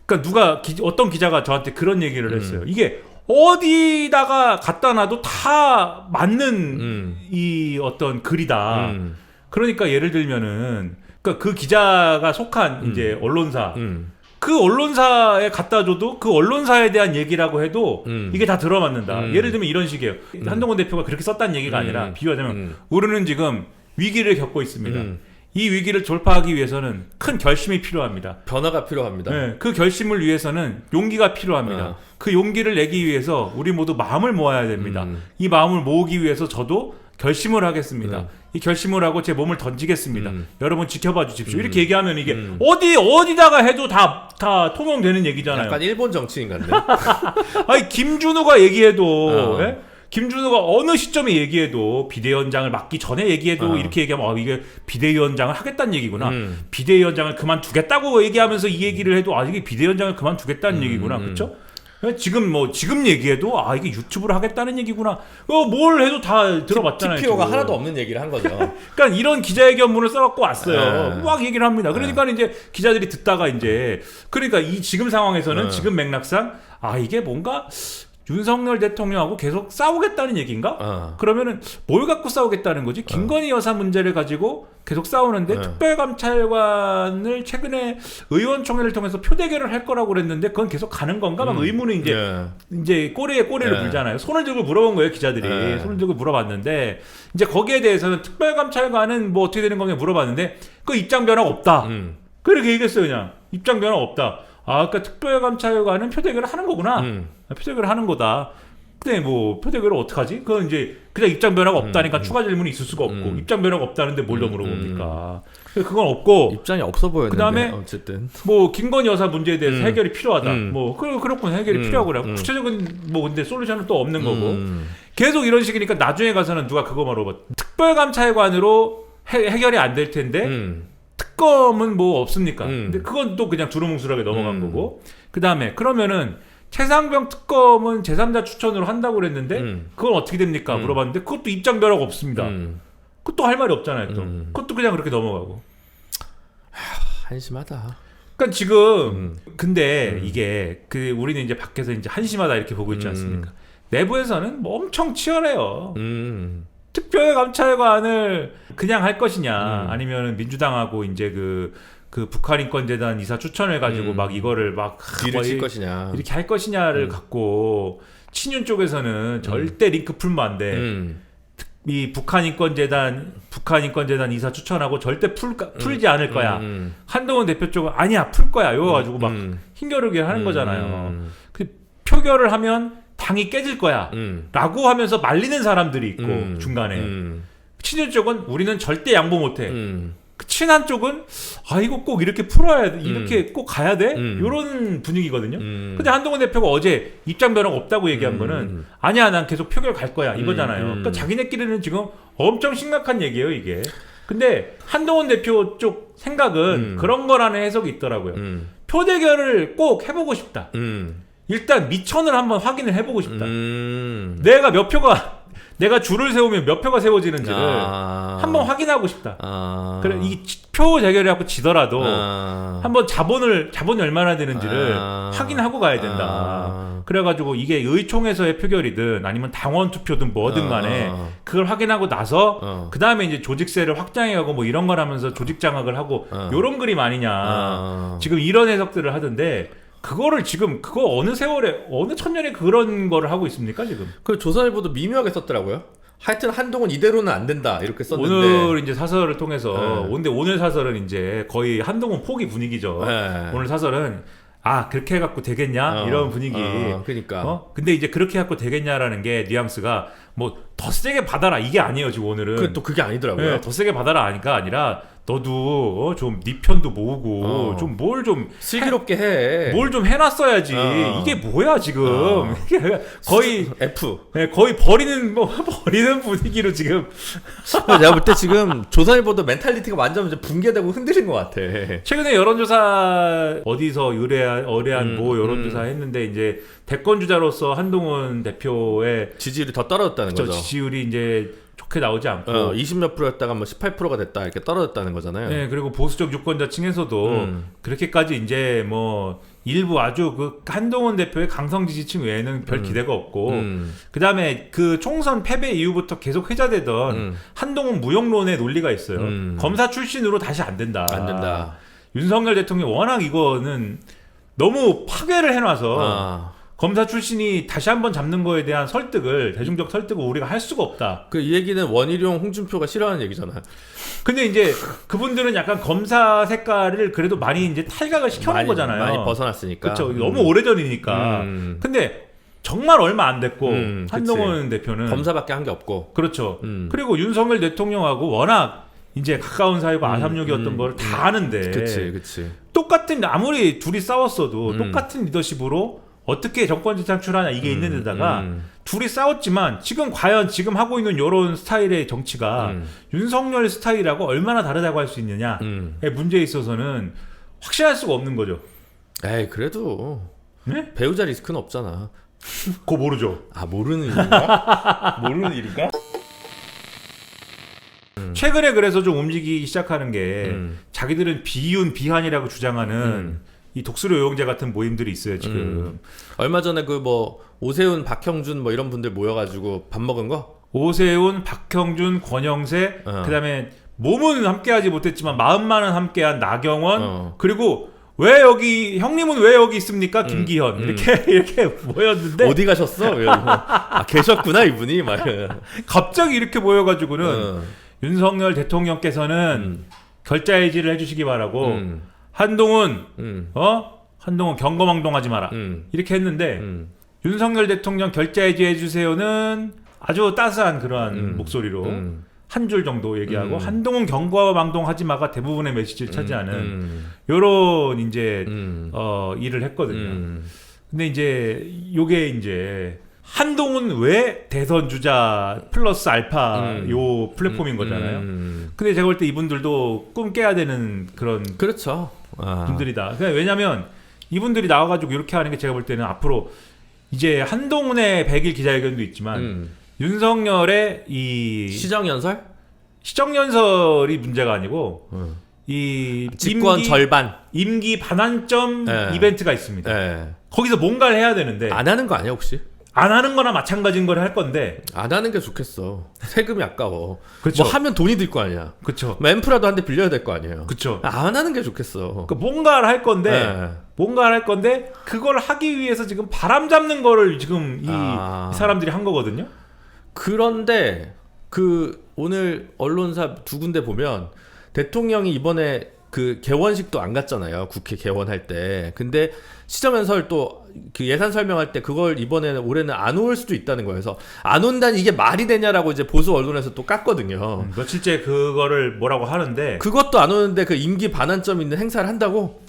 그러니까 어떤 기자가 저한테 그런 얘기를 했어요. 이게 어디다가 갖다 놔도 다 맞는 이 어떤 글이다. 그러니까 예를 들면은 그러니까 그 기자가 속한 이제 언론사 그 언론사에 갖다 줘도 그 언론사에 대한 얘기라고 해도 이게 다 들어맞는다. 예를 들면 이런 식이에요. 한동훈 대표가 그렇게 썼다는 얘기가 아니라 비유하자면 우리는 지금 위기를 겪고 있습니다. 이 위기를 돌파하기 위해서는 큰 결심이 필요합니다. 변화가 필요합니다. 그 결심을 위해서는 용기가 필요합니다. 그 용기를 내기 위해서 우리 모두 마음을 모아야 됩니다. 이 마음을 모으기 위해서 저도 결심을 하겠습니다. 이 결심을 하고 제 몸을 던지겠습니다. 여러분 지켜봐 주십시오. 이렇게 얘기하면 이게 어디다가 해도 다 통용되는 얘기잖아요. 약간 일본 정치인 같네. 아니 김준호가 얘기해도 김준호가 어느 시점에 얘기해도 비대위원장을 맡기 전에 얘기해도 이렇게 얘기하면 이게 비대위원장을 하겠다는 얘기구나. 비대위원장을 그만두겠다고 얘기하면서 이 얘기를 해도 이게 비대위원장을 그만두겠다는 얘기구나. 그렇죠? 지금 얘기해도 이게 유튜브를 하겠다는 얘기구나. 뭘 해도 다 들어봤잖아요. TPO가 하나도 없는 얘기를 한 거죠. 그러니까 이런 기자회견문을 써갖고 왔어요. 막 얘기를 합니다. 그러니까 이제 기자들이 듣다가 이제 그러니까 이 지금 상황에서는 지금 맥락상 이게 뭔가 윤석열 대통령하고 계속 싸우겠다는 얘기인가? 그러면은 뭘 갖고 싸우겠다는 거지? 김건희 여사 문제를 가지고 계속 싸우는데 특별감찰관을 최근에 의원총회를 통해서 표대결을 할 거라고 그랬는데 그건 계속 가는 건가? 막 의문이 이제 꼬리에 꼬리를 물잖아요. 손을 들고 물어본 거예요, 기자들이. 손을 들고 물어봤는데 이제 거기에 대해서는 특별감찰관은 뭐 어떻게 되는 거냐 물어봤는데 그 입장 변화가 없다. 그렇게 얘기했어요, 그냥. 입장 변화가 없다. 그러니까 특별감찰관은 표대결을 하는 거구나. 표대결을 하는 거다. 근데 뭐 표대결을 어떡하지? 그건 이제 그냥 입장 변화가 없다니까 추가 질문이 있을 수가 없고 입장 변화가 없다는데 뭘 더 물어봅니까? 그건 없고 입장이 없어 보였는데 그다음에 어쨌든 뭐 김건희 여사 문제에 대해서 해결이 필요하다. 뭐 그렇군 해결이 필요하고 그래. 구체적인 뭐 근데 솔루션은 또 없는 거고 계속 이런 식이니까 나중에 가서는 누가 그거 말해봐. 특별감찰관으로 해결이 안 될 텐데. 특검은 뭐 없습니까? 근데 그건 또 그냥 두루뭉술하게 넘어간 거고. 그 다음에 그러면은 최상병 특검은 제3자 추천으로 한다고 그랬는데 그건 어떻게 됩니까? 물어봤는데 그것도 입장 변화가 없습니다. 그것도 할 말이 없잖아요. 또. 그것도 그냥 그렇게 넘어가고. 한심하다. 그러니까 지금 근데 이게 그 우리는 이제 밖에서 이제 한심하다 이렇게 보고 있지 않습니까? 내부에서는 뭐 엄청 치열해요. 특별감찰관을 그냥 할 것이냐 아니면 민주당하고 이제 그 북한인권재단 이사 추천을 가지고 막 이거를 막 뒤를 칠 것이냐 이렇게 할 것이냐를 갖고 친윤 쪽에서는 절대 링크 풀면 안 돼. 이 북한인권재단 이사 추천하고 절대 풀지 않을 거야. 한동훈 대표 쪽은 아니야 풀 거야. 이거 가지고 막 힘겨루게 하는 거잖아요. 그 표결을 하면 당이 깨질 거야 라고 하면서 말리는 사람들이 있고 중간에 친윤 쪽은 우리는 절대 양보 못해 친한 쪽은 이거 꼭 이렇게 풀어야 돼 이렇게 꼭 가야 돼 이런 분위기거든요. 근데 한동훈 대표가 어제 입장 변화가 없다고 얘기한 거는 아니야 난 계속 표결 갈 거야 이거잖아요. 그러니까 자기네끼리는 지금 엄청 심각한 얘기예요 이게. 근데 한동훈 대표 쪽 생각은 그런 거라는 해석이 있더라고요. 표대결을 꼭 해보고 싶다. 일단 미천을 한번 확인을 해보고 싶다. 내가 줄을 세우면 몇 표가 세워지는지를 한번 확인하고 싶다. 그래 이 표 대결을 하고 지더라도 한번 자본 얼마나 되는지를 확인하고 가야 된다. 그래가지고 이게 의총에서의 표결이든 아니면 당원 투표든 뭐든 간에 그걸 확인하고 나서 그 다음에 이제 조직세를 확장해가고 뭐 이런 걸 하면서 조직 장악을 하고 요런 그림 아니냐. 지금 이런 해석들을 하던데. 그거를 지금 그거 어느 세월에 어느 천년에 그런 거를 하고 있습니까 지금? 그 조선일보도 미묘하게 썼더라고요. 하여튼 한동훈 이대로는 안 된다 이렇게 썼는데 오늘 이제 사설을 통해서 근데 오늘 사설은 이제 거의 한동훈 포기 분위기죠. 오늘 사설은 그렇게 해갖고 되겠냐 이런 분위기. 그러니까. 근데 이제 그렇게 해갖고 되겠냐라는 게 뉘앙스가 뭐 더 세게 받아라 이게 아니에요 지금 오늘은. 또 그게 아니더라고요. 더 세게 받아라 아니까 아니라. 너도 좀 네 편도 모으고 좀 뭘 좀 슬기롭게 해. 뭘 좀 해놨어야지. 이게 뭐야 지금? 이게 거의 F. 네, 거의 버리는 분위기로 지금. 내가 볼 때 지금 조선일보도 멘탈리티가 완전 붕괴되고 흔들린 것 같아. 최근에 여론조사 어디서 의뢰한 뭐 여론조사 했는데 이제 대권 주자로서 한동훈 대표의 지지율이 더 떨어졌다는 거죠. 지지율이 이제 좋게 나오지 않고 20몇 프로였다가 뭐 18%가 됐다 이렇게 떨어졌다는 거잖아요. 네, 그리고 보수적 유권자층에서도 그렇게까지 이제 뭐 일부 아주 그 한동훈 대표의 강성 지지층 외에는 별 기대가 없고 그 다음에 그 총선 패배 이후부터 계속 회자되던 한동훈 무용론의 논리가 있어요. 검사 출신으로 다시 안 된다. 안 된다. 윤석열 대통령이 워낙 이거는 너무 파괴를 해놔서. 검사 출신이 다시 한번 잡는 거에 대한 대중적 설득을 우리가 할 수가 없다. 이 얘기는 원희룡, 홍준표가 싫어하는 얘기잖아요. 근데 이제 그분들은 약간 검사 색깔을 그래도 많이 이제 탈각을 시켜놓은 거잖아요. 많이 벗어났으니까. 그렇죠. 너무 오래전이니까. 근데 정말 얼마 안 됐고 한동훈 대표는 검사밖에 한 게 없고. 그렇죠. 그리고 윤석열 대통령하고 워낙 이제 가까운 사이고 아삼육이었던 걸 다 아는데. 그치. 똑같은 아무리 둘이 싸웠어도 똑같은 리더십으로 어떻게 정권 창출하냐 이게 있는 데다가 둘이 싸웠지만 과연 지금 하고 있는 이런 스타일의 정치가 윤석열 스타일하고 얼마나 다르다고 할 수 있느냐의 문제에 있어서는 확신할 수가 없는 거죠. 에이 그래도 네? 배우자 리스크는 없잖아. 그거 모르죠. 모르는 일인가? 모르는 일인가? 최근에 그래서 좀 움직이기 시작하는 게 자기들은 비윤 비한이라고 주장하는 이 독수리 요용제 같은 모임들이 있어요 지금. 얼마 전에 오세훈, 박형준 뭐 이런 분들 모여가지고 밥 먹은 거? 오세훈, 박형준, 권영세, 그다음에 몸은 함께하지 못했지만 마음만은 함께한 나경원, 그리고 왜 여기 형님은 왜 여기 있습니까? 김기현 이렇게 모였는데 어디 가셨어? 계셨구나 이분이 막 갑자기 이렇게 모여가지고는 윤석열 대통령께서는 결자해지를 해주시기 바라고 한동훈 한동훈 경거망동하지 마라 이렇게 했는데 윤석열 대통령 결자해지 해주세요는 아주 따스한 그러한 목소리로 한 줄 정도 얘기하고 한동훈 경거망동하지 마가 대부분의 메시지를 차지하는 요런 이제 일을 했거든요. 근데 이제 요게 이제 한동훈 왜 대선 주자 플러스 알파 요 플랫폼인 거잖아요. 근데 제가 볼 때 이분들도 꿈 깨야 되는 그런 그렇죠. 분들이다. 왜냐면 이분들이 나와가지고 이렇게 하는 게 제가 볼 때는 앞으로 이제 한동훈의 100일 기자회견도 있지만 윤석열의 이 시정연설이 문제가 아니고 이 집권 절반 임기 반환점 이벤트가 있습니다. 거기서 뭔가를 해야 되는데 안 하는 거 아니야 혹시? 안 하는 거나 마찬가지인 걸 할 건데 안 하는 게 좋겠어. 세금이 아까워. 그쵸. 뭐 하면 돈이 들 거 아니야. 그렇죠. 뭐 엠프라도 한 대 빌려야 될 거 아니에요. 그렇죠. 안 하는 게 좋겠어. 그러니까 뭔가를 할 건데 뭔가를 할 건데 그걸 하기 위해서 지금 바람 잡는 거를 지금 이 사람들이 한 거거든요. 그런데 그 오늘 언론사 두 군데 보면 대통령이 이번에 그 개원식도 안 갔잖아요. 국회 개원할 때. 근데 시정연설 또 그 예산 설명할 때 그걸 이번에는 올해는 안 올 수도 있다는 거예요. 그래서 안 온다니 이게 말이 되냐라고 이제 보수 언론에서 또 깠거든요. 며칠째 그거를 뭐라고 하는데 그것도 안 오는데 그 임기 반환점 있는 행사를 한다고?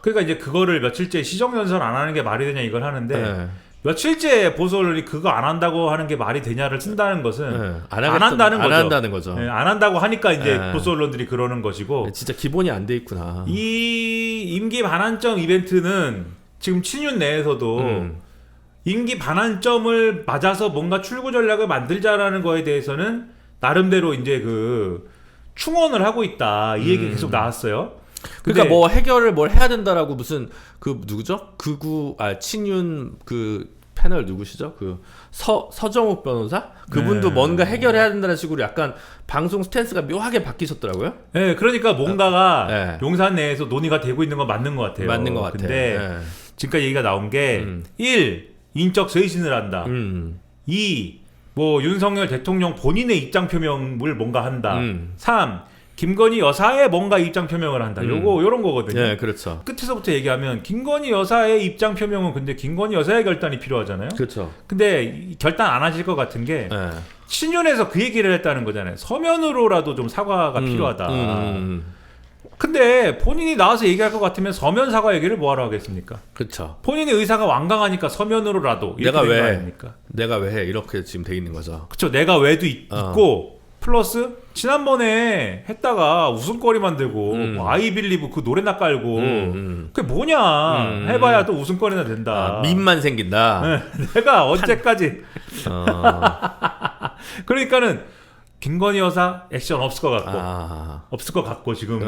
그러니까 이제 그거를 며칠째 시정연설 안 하는 게 말이 되냐 이걸 하는데 며칠째 보수 언론이 그거 안 한다고 하는 게 말이 되냐를 쓴다는 것은 안 한다는 거죠. 안 한다고 하니까 이제 보수 언론들이 그러는 것이고 진짜 기본이 안 돼 있구나. 이 임기 반환점 이벤트는 지금 친윤 내에서도 임기 반환점을 맞아서 뭔가 출구 전략을 만들자라는 거에 대해서는 나름대로 이제 그 충원을 하고 있다 이 얘기 계속 나왔어요. 그러니까 뭐 해결을 뭘 해야 된다라고 무슨 그 누구죠? 친윤 그 패널 누구시죠? 그 서정욱 변호사? 그분도 뭔가 해결해야 된다는 식으로 약간 방송 스탠스가 묘하게 바뀌셨더라고요. 네, 그러니까 뭔가가 용산 내에서 논의가 되고 있는 건 맞는 것 같아요. 맞는 것 같아요. 근데 지금까지 얘기가 나온 게 1. 인적 쇄신을 한다. 2. 뭐 윤석열 대통령 본인의 입장 표명을 뭔가 한다. 3. 김건희 여사의 뭔가 입장 표명을 한다. 요런 거거든요. 네, 그렇죠. 끝에서부터 얘기하면 김건희 여사의 입장 표명은 근데 김건희 여사의 결단이 필요하잖아요. 그렇죠. 근데 결단 안 하실 것 같은 게 친윤에서 그 얘기를 했다는 거잖아요. 서면으로라도 좀 사과가 필요하다. 근데 본인이 나와서 얘기할 것 같으면 서면 사과 얘기를 뭐하러 하겠습니까? 그렇죠. 본인의 의사가 완강하니까 서면으로라도 이렇게 된 거 아닙니까? 내가 왜 해? 이렇게 지금 돼 있는 거죠. 그렇죠. 내가 왜도 있고 플러스 지난번에 했다가 웃음거리만 되고 I believe 그 노래나 깔고 그게 뭐냐 해봐야 또 웃음거리나 된다. 밈만 생긴다. 네, 내가 언제까지 그러니까는 김건희 여사 액션 없을 것 같고 지금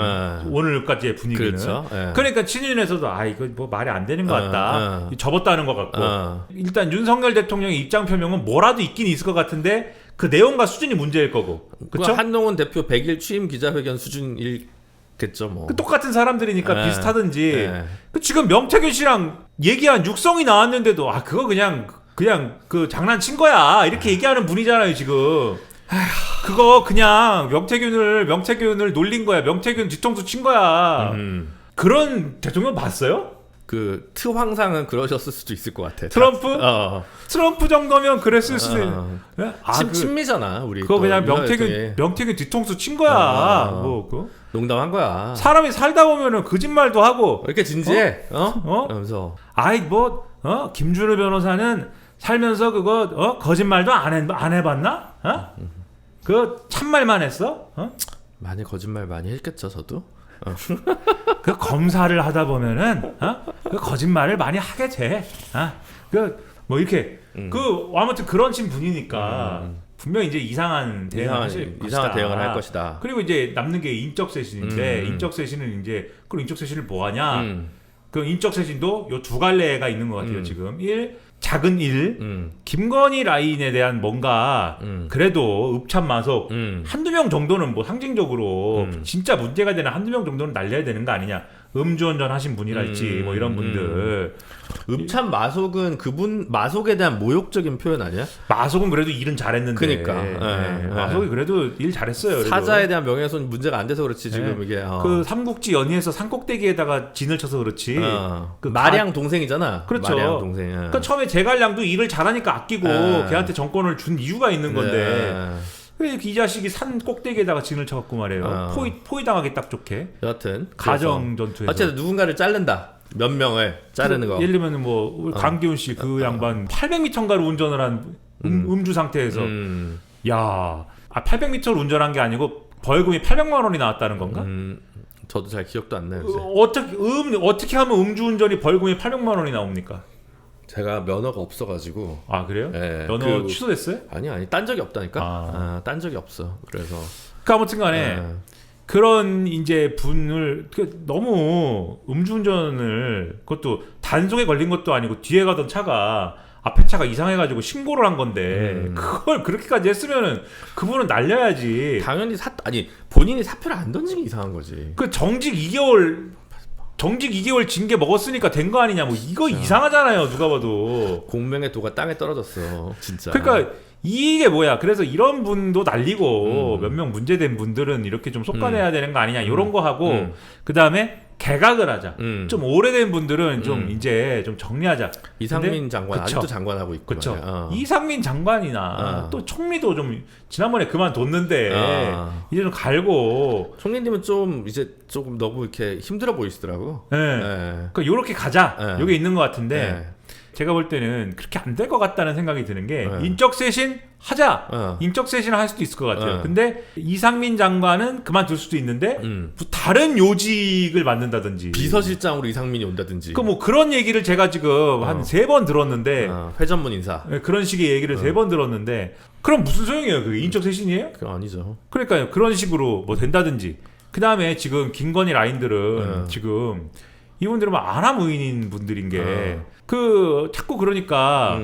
오늘까지의 분위기는 그렇죠. 그러니까 친윤에서도 이거 뭐 말이 안 되는 것 같다 접었다는 것 같고 일단 윤석열 대통령의 입장 표명은 뭐라도 있긴 있을 것 같은데 그 내용과 수준이 문제일 거고 그렇죠? 한동훈 대표 100일 취임 기자회견 수준일겠죠 뭐. 그 똑같은 사람들이니까 비슷하든지 그 지금 명태균 씨랑 얘기한 육성이 나왔는데도 그거 그냥 그 장난친 거야 이렇게 얘기하는 분이잖아요 지금. 그거 그냥 명태균을 놀린 거야. 명태균 뒤통수 친 거야. 그런 대통령 봤어요? 그 트황상은 그러셨을 수도 있을 것 같아. 트럼프? 트럼프 정도면 그랬을 수도 있는. 친미잖아 우리. 그거 그냥 명태균 뒤통수 친 거야. 뭐 농담한 거야. 사람이 살다 보면은 거짓말도 하고. 왜 이렇게 진지해? 그러면서. 김준우 변호사는 살면서 그거 거짓말도 안 해봤나? 그 참말만 했어? 많이 거짓말 많이 했겠죠 저도. 그 검사를 하다 보면은 그 거짓말을 많이 하게 돼. 그 뭐 이렇게 아무튼 그런 친 분이니까 분명 이제 이상한 대응을 할 것이다. 그리고 이제 남는 게 인적 쇄신인데 인적 쇄신은 이제 그럼 인적 쇄신을 뭐 하냐? 그 인적 쇄신도 요 두 갈래가 있는 것 같아요 지금. 1. 작은 일, 김건희 라인에 대한 뭔가 그래도 읍참마속 한두 명 정도는 뭐 상징적으로 진짜 문제가 되는 한두 명 정도는 날려야 되는 거 아니냐. 음주운전 하신 분이랄지 뭐 이런 분들. 읍참 마속은 그분 마속에 대한 모욕적인 표현 아니야? 마속은 그래도 일은 잘했는데. 그러니까 마속이 그래도 일 잘했어요. 그래도. 사자에 대한 명예훼손 문제가 안 돼서 그렇지 지금 이게. 그 삼국지 연의에서 산꼭대기에다가 진을 쳐서 그렇지. 그 마량 동생이잖아. 그렇죠. 마량 동생. 그러니까 처음에 제갈량도 일을 잘하니까 아끼고 걔한테 정권을 준 이유가 있는 건데. 왜 이 자식이 산 꼭대기에다가 진을 쳐갖고 말이에요. 포위 당하기 딱 좋게. 여하튼 가정 전투에서. 어쨌든 누군가를 자른다. 몇 명을 자르는 거. 예를 들면 뭐 강기훈 씨 그 양반 800m인가를 운전을 한 음주 상태에서 야, 800m를 운전한 게 아니고 벌금이 800만 원이 나왔다는 건가? 저도 잘 기억도 안 나요. 어떻게 하면 음주운전이 벌금이 800만 원이 나옵니까? 제가 면허가 없어가지고. 아 그래요? 네, 면허 취소됐어요? 아니 딴 적이 없다니까. 딴 적이 없어. 그래서 아무튼간에 그런 이제 분을 너무 음주운전을 그것도 단속에 걸린 것도 아니고 뒤에 가던 차가 앞에 차가 이상해가지고 신고를 한 건데 그걸 그렇게까지 했으면은 그분은 날려야지. 당연히 본인이 사표를 안 던진 게 이상한 거지. 그 정직 2개월 징계 먹었으니까 된 거 아니냐. 뭐 이거 이상하잖아요. 누가 봐도. 공명의 도가 땅에 떨어졌어. 진짜. 그러니까 이게 뭐야. 그래서 이런 분도 날리고 몇 명 문제된 분들은 이렇게 좀 솎아내야 되는 거 아니냐. 이런 거 하고 그다음에 개각을 하자. 좀 오래된 분들은 좀 이제 좀 정리하자. 이상민 장관 그쵸. 아직도 장관하고 있고. 그렇죠. 이상민 장관이나 또 총리도 좀 지난번에 그만뒀는데 이제 좀 갈고. 총리님은 좀 이제 조금 너무 이렇게 힘들어 보이시더라고. 네. 그러니까 요렇게 가자. 요게 있는 것 같은데 제가 볼 때는 그렇게 안 될 것 같다는 생각이 드는 게 인적 쇄신 하자. 인적 쇄신을 할 수도 있을 것 같아요. 근데 이상민 장관은 그만둘 수도 있는데 뭐 다른 요직을 맡는다든지 비서실장으로 이상민이 온다든지. 뭐 그런 얘기를 제가 지금 한 3번 들었는데 회전문 인사. 그런 식의 얘기를 3번 들었는데 그럼 무슨 소용이에요? 그게 인적 쇄신이에요? 그건 아니죠. 그러니까요. 그런 식으로 뭐 된다든지. 그 다음에 지금 김건희 라인들은 지금 이분들은 안하무인인 분들인 게 자꾸 그러니까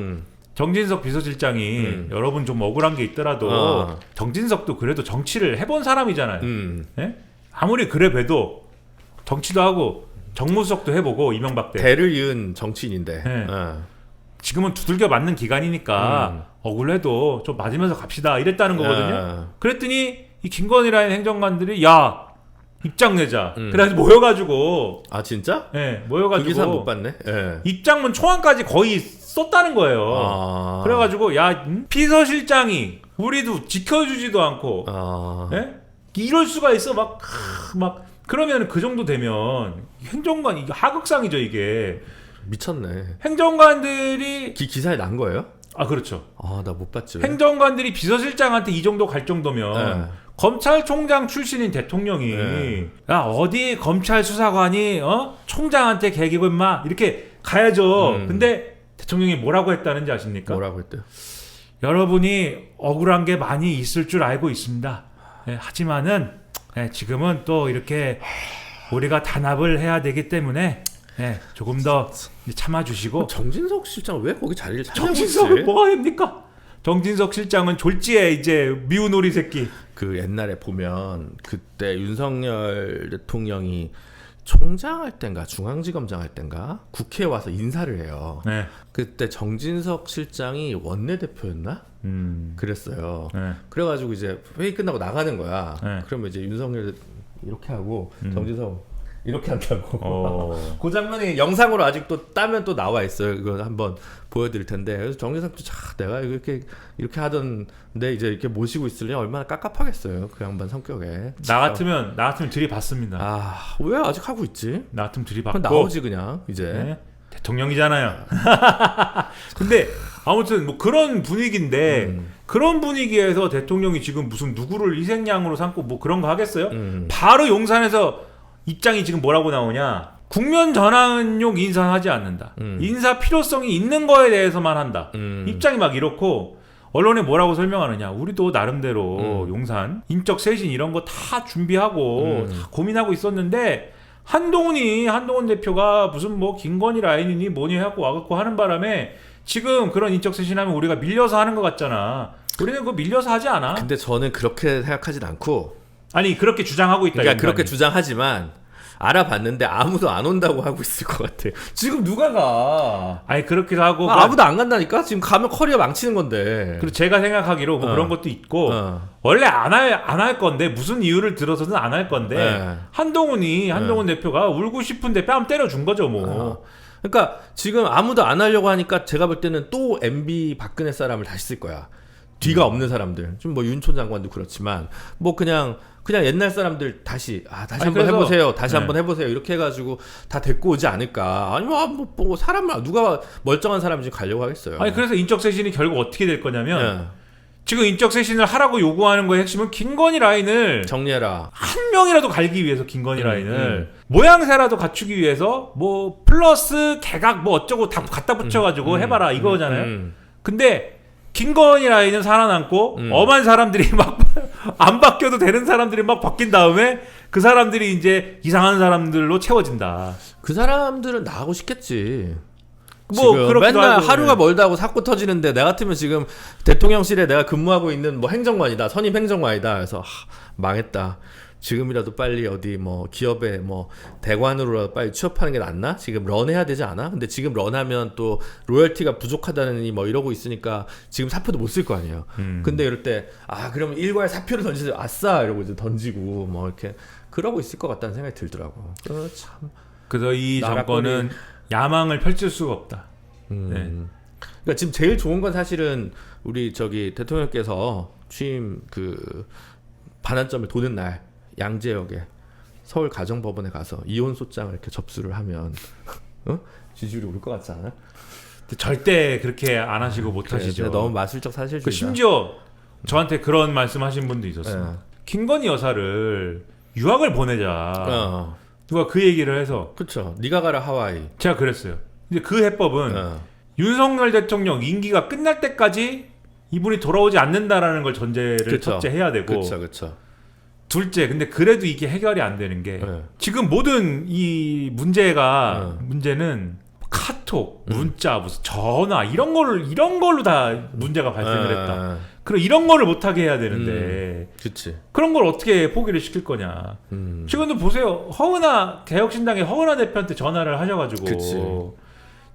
정진석 비서실장이 여러분 좀 억울한 게 있더라도 정진석도 그래도 정치를 해본 사람이잖아요. 네? 아무리 그래 봬도 정치도 하고 정무수석도 해보고 이명박 때 대를 이은 정치인인데 지금은 두들겨 맞는 기간이니까 억울해도 좀 맞으면서 갑시다 이랬다는 거거든요. 그랬더니 이 김건희라는 행정관들이 야 입장 내자. 그래가지고 모여가지고. 아 진짜? 네, 모여가지고. 그 기사 못 봤네. 네. 입장문 초안까지 거의 썼다는 거예요. 그래가지고 야 비서실장이 우리도 지켜주지도 않고. 네? 이럴 수가 있어 막 그러면 그 정도 되면 행정관 이게 하극상이죠 이게. 미쳤네. 행정관들이 기사에 난 거예요? 아 그렇죠. 나 못 봤죠. 행정관들이 비서실장한테 이 정도 갈 정도면. 검찰총장 출신인 대통령이 야 어디 검찰 수사관이 총장한테 개기고 임마 이렇게 가야죠. 근데 대통령이 뭐라고 했다는지 아십니까? 뭐라고 했대요? 여러분이 억울한 게 많이 있을 줄 알고 있습니다. 하지만은 지금은 또 이렇게 우리가 단합을 해야 되기 때문에 조금 더 참아주시고. 정진석 실장 왜 거기 자리를 찾냐고 있지? 정진석은 뭐가 됩니까? 정진석 실장은 졸지에 이제 미운 오리 새끼. 그 옛날에 보면 그때 윤석열 대통령이 총장 할 땐가 중앙지검장 할 땐가 국회에 와서 인사를 해요. 그때 정진석 실장이 원내대표였나? 그랬어요. 그래가지고 이제 회의 끝나고 나가는 거야. 그러면 이제 윤석열 이렇게 하고 정진석 이렇게 한다고. 그 장면이 영상으로 아직도 따면 또 나와 있어요. 이거 한번 보여드릴 텐데. 그래서 정진석도 내가 이렇게 하던데 이제 이렇게 모시고 있으려니 얼마나 깝깝하겠어요. 그 양반 성격에. 나 같으면 들이받습니다. 왜 아직 하고 있지? 나 같으면 들이받고. 나오지 그냥 이제. 대통령이잖아요. 근데 아무튼 뭐 그런 분위기인데 그런 분위기에서 대통령이 지금 무슨 누구를 희생양으로 삼고 뭐 그런 거 하겠어요? 바로 용산에서 입장이 지금 뭐라고 나오냐? 국면 전환용 인사는 하지 않는다. 인사 필요성이 있는 거에 대해서만 한다. 입장이 막 이렇고 언론에 뭐라고 설명하느냐? 우리도 나름대로 용산 인적 쇄신 이런 거 다 준비하고 다 고민하고 있었는데 한동훈 대표가 무슨 뭐 김건희 라인이니 뭐니 하고 와갖고 하는 바람에 지금 그런 인적 쇄신하면 우리가 밀려서 하는 것 같잖아. 우리는 그거 밀려서 하지 않아. 근데 저는 그렇게 생각하진 않고. 아니 그렇게 주장하고 있다. 그러니까 그렇게 주장하지만 알아봤는데 아무도 안 온다고 하고 있을 것 같아. 지금 누가 가? 아니 그렇게도 하고 아무도 안 간다니까. 지금 가면 커리어 망치는 건데. 그리고 제가 생각하기로 뭐 그런 것도 있고 원래 안 할 건데 무슨 이유를 들어서는 안 할 건데 한동훈 대표가 울고 싶은데 뺨 때려준 거죠 뭐. 그러니까 지금 아무도 안 하려고 하니까 제가 볼 때는 또 MB 박근혜 사람을 다시 쓸 거야. 뒤가 없는 사람들. 좀 뭐 윤촌 장관도 그렇지만 뭐 그냥 옛날 사람들 다시 한번 해보세요. 한번 해보세요. 이렇게 해가지고 다 데리고 오지 않을까. 아니면 뭐 사람을 누가 멀쩡한 사람이 지금 가려고 하겠어요. 아니 그래서 인적 쇄신이 결국 어떻게 될 거냐면 지금 인적 쇄신을 하라고 요구하는 거의 핵심은 김건희 라인을 정리해라. 한 명이라도 갈기 위해서 김건희 라인을 모양새라도 갖추기 위해서 뭐 플러스 개각 뭐 어쩌고 다 갖다 붙여가지고 해봐라 이거잖아요. 근데 김건희 라인은 살아남고 엄한 사람들이 막 안 바뀌어도 되는 사람들이 막 바뀐 다음에 그 사람들이 이제 이상한 사람들로 채워진다. 그 사람들은 나가고 싶겠지. 뭐 맨날 하고, 하루가 멀다고 사고 터지는데 내 같으면 지금 대통령실에 내가 근무하고 있는 뭐 행정관이다, 선임 행정관이다. 그래서 망했다. 지금이라도 빨리 어디 뭐 기업에 뭐 대관으로라도 빨리 취업하는 게 낫나? 지금 런해야 되지 않아? 근데 지금 런하면 또 로열티가 부족하다느니 뭐 이러고 있으니까 지금 사표도 못 쓸 거 아니에요. 근데 이럴 때 그러면 일괄 사표를 던지세요. 아싸 이러고 이제 던지고 뭐 이렇게 그러고 있을 것 같다는 생각이 들더라고. 참. 그래서 이 정권은 야망을 펼칠 수가 없다. 그러니까 지금 제일 좋은 건 사실은 우리 대통령께서 취임 반환점을 도는 날 양재역에 서울 가정법원에 가서 이혼 소장을 이렇게 접수를 하면 지지율이 올 것 같지 않아? 절대 그렇게 안 하시고 못 하시죠. 너무 마술적 사실주의다. 심지어 저한테 그런 말씀하신 분도 있었어. 김건희 여사를 유학을 보내자. 누가 그 얘기를 해서. 그렇죠. 네가 가라 하와이. 제가 그랬어요. 근데 그 해법은 윤석열 대통령 임기가 끝날 때까지 이분이 돌아오지 않는다라는 걸 전제를 첫째 해야 되고. 그렇죠. 둘째, 근데 그래도 이게 해결이 안 되는 게 지금 모든 이 문제는 카톡, 문자, 무슨 전화 이런 걸로 다 문제가 발생을 했다. 그럼 이런 거를 못 하게 해야 되는데, 그런 걸 어떻게 포기를 시킬 거냐. 지금도 보세요, 개혁신당의 허은하 대표한테 전화를 하셔가지고,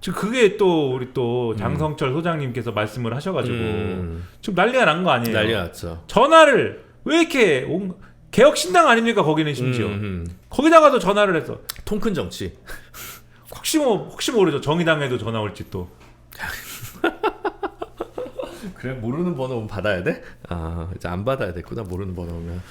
지금 그게 또 우리 또 장성철 소장님께서 말씀을 하셔가지고 지금 난리가 난 거 아니에요. 난리가 났죠. 전화를 왜 이렇게 개혁신당 아닙니까 거기는 심지어 거기다가도 전화를 해서 통큰 정치. 혹시 모르죠. 정의당에도 전화 올지 또. 그래 모르는 번호 오면 받아야 돼? 이제 안 받아야 됐구나. 모르는 번호 오면.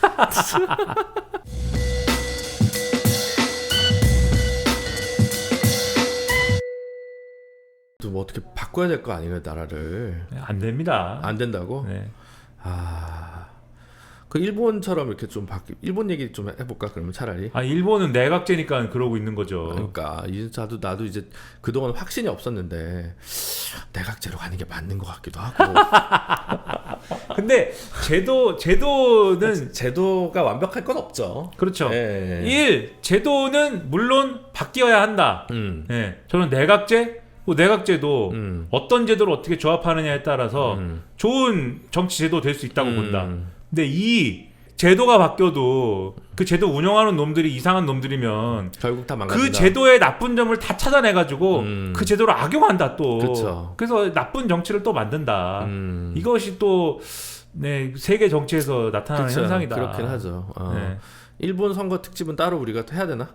또 뭐 어떻게 바꿔야 될 거 아니에요 나라를. 안 됩니다. 안 된다고? 네. 그 일본처럼 이렇게 좀 일본 얘기 좀 해볼까 그러면 차라리. 일본은 내각제니까 그러고 있는 거죠. 그러니까 나도 이제 그동안 확신이 없었는데 내각제로 가는 게 맞는 것 같기도 하고. 근데 제도는 제도가 완벽할 건 없죠. 그렇죠. 제도는 물론 바뀌어야 한다. 저는 내각제도 어떤 제도를 어떻게 조합하느냐에 따라서 좋은 정치 제도 될 수 있다고 본다. 근데 이 제도가 바뀌어도 그 제도 운영하는 놈들이 이상한 놈들이면 결국 다 망가진다. 그 제도의 나쁜 점을 다 찾아내가지고 그 제도를 악용한다 또. 그쵸. 그래서 나쁜 정치를 또 만든다. 이것이 또 세계 정치에서 나타나는 현상이다. 그렇긴 하죠. 일본 선거 특집은 따로 우리가 또 해야 되나?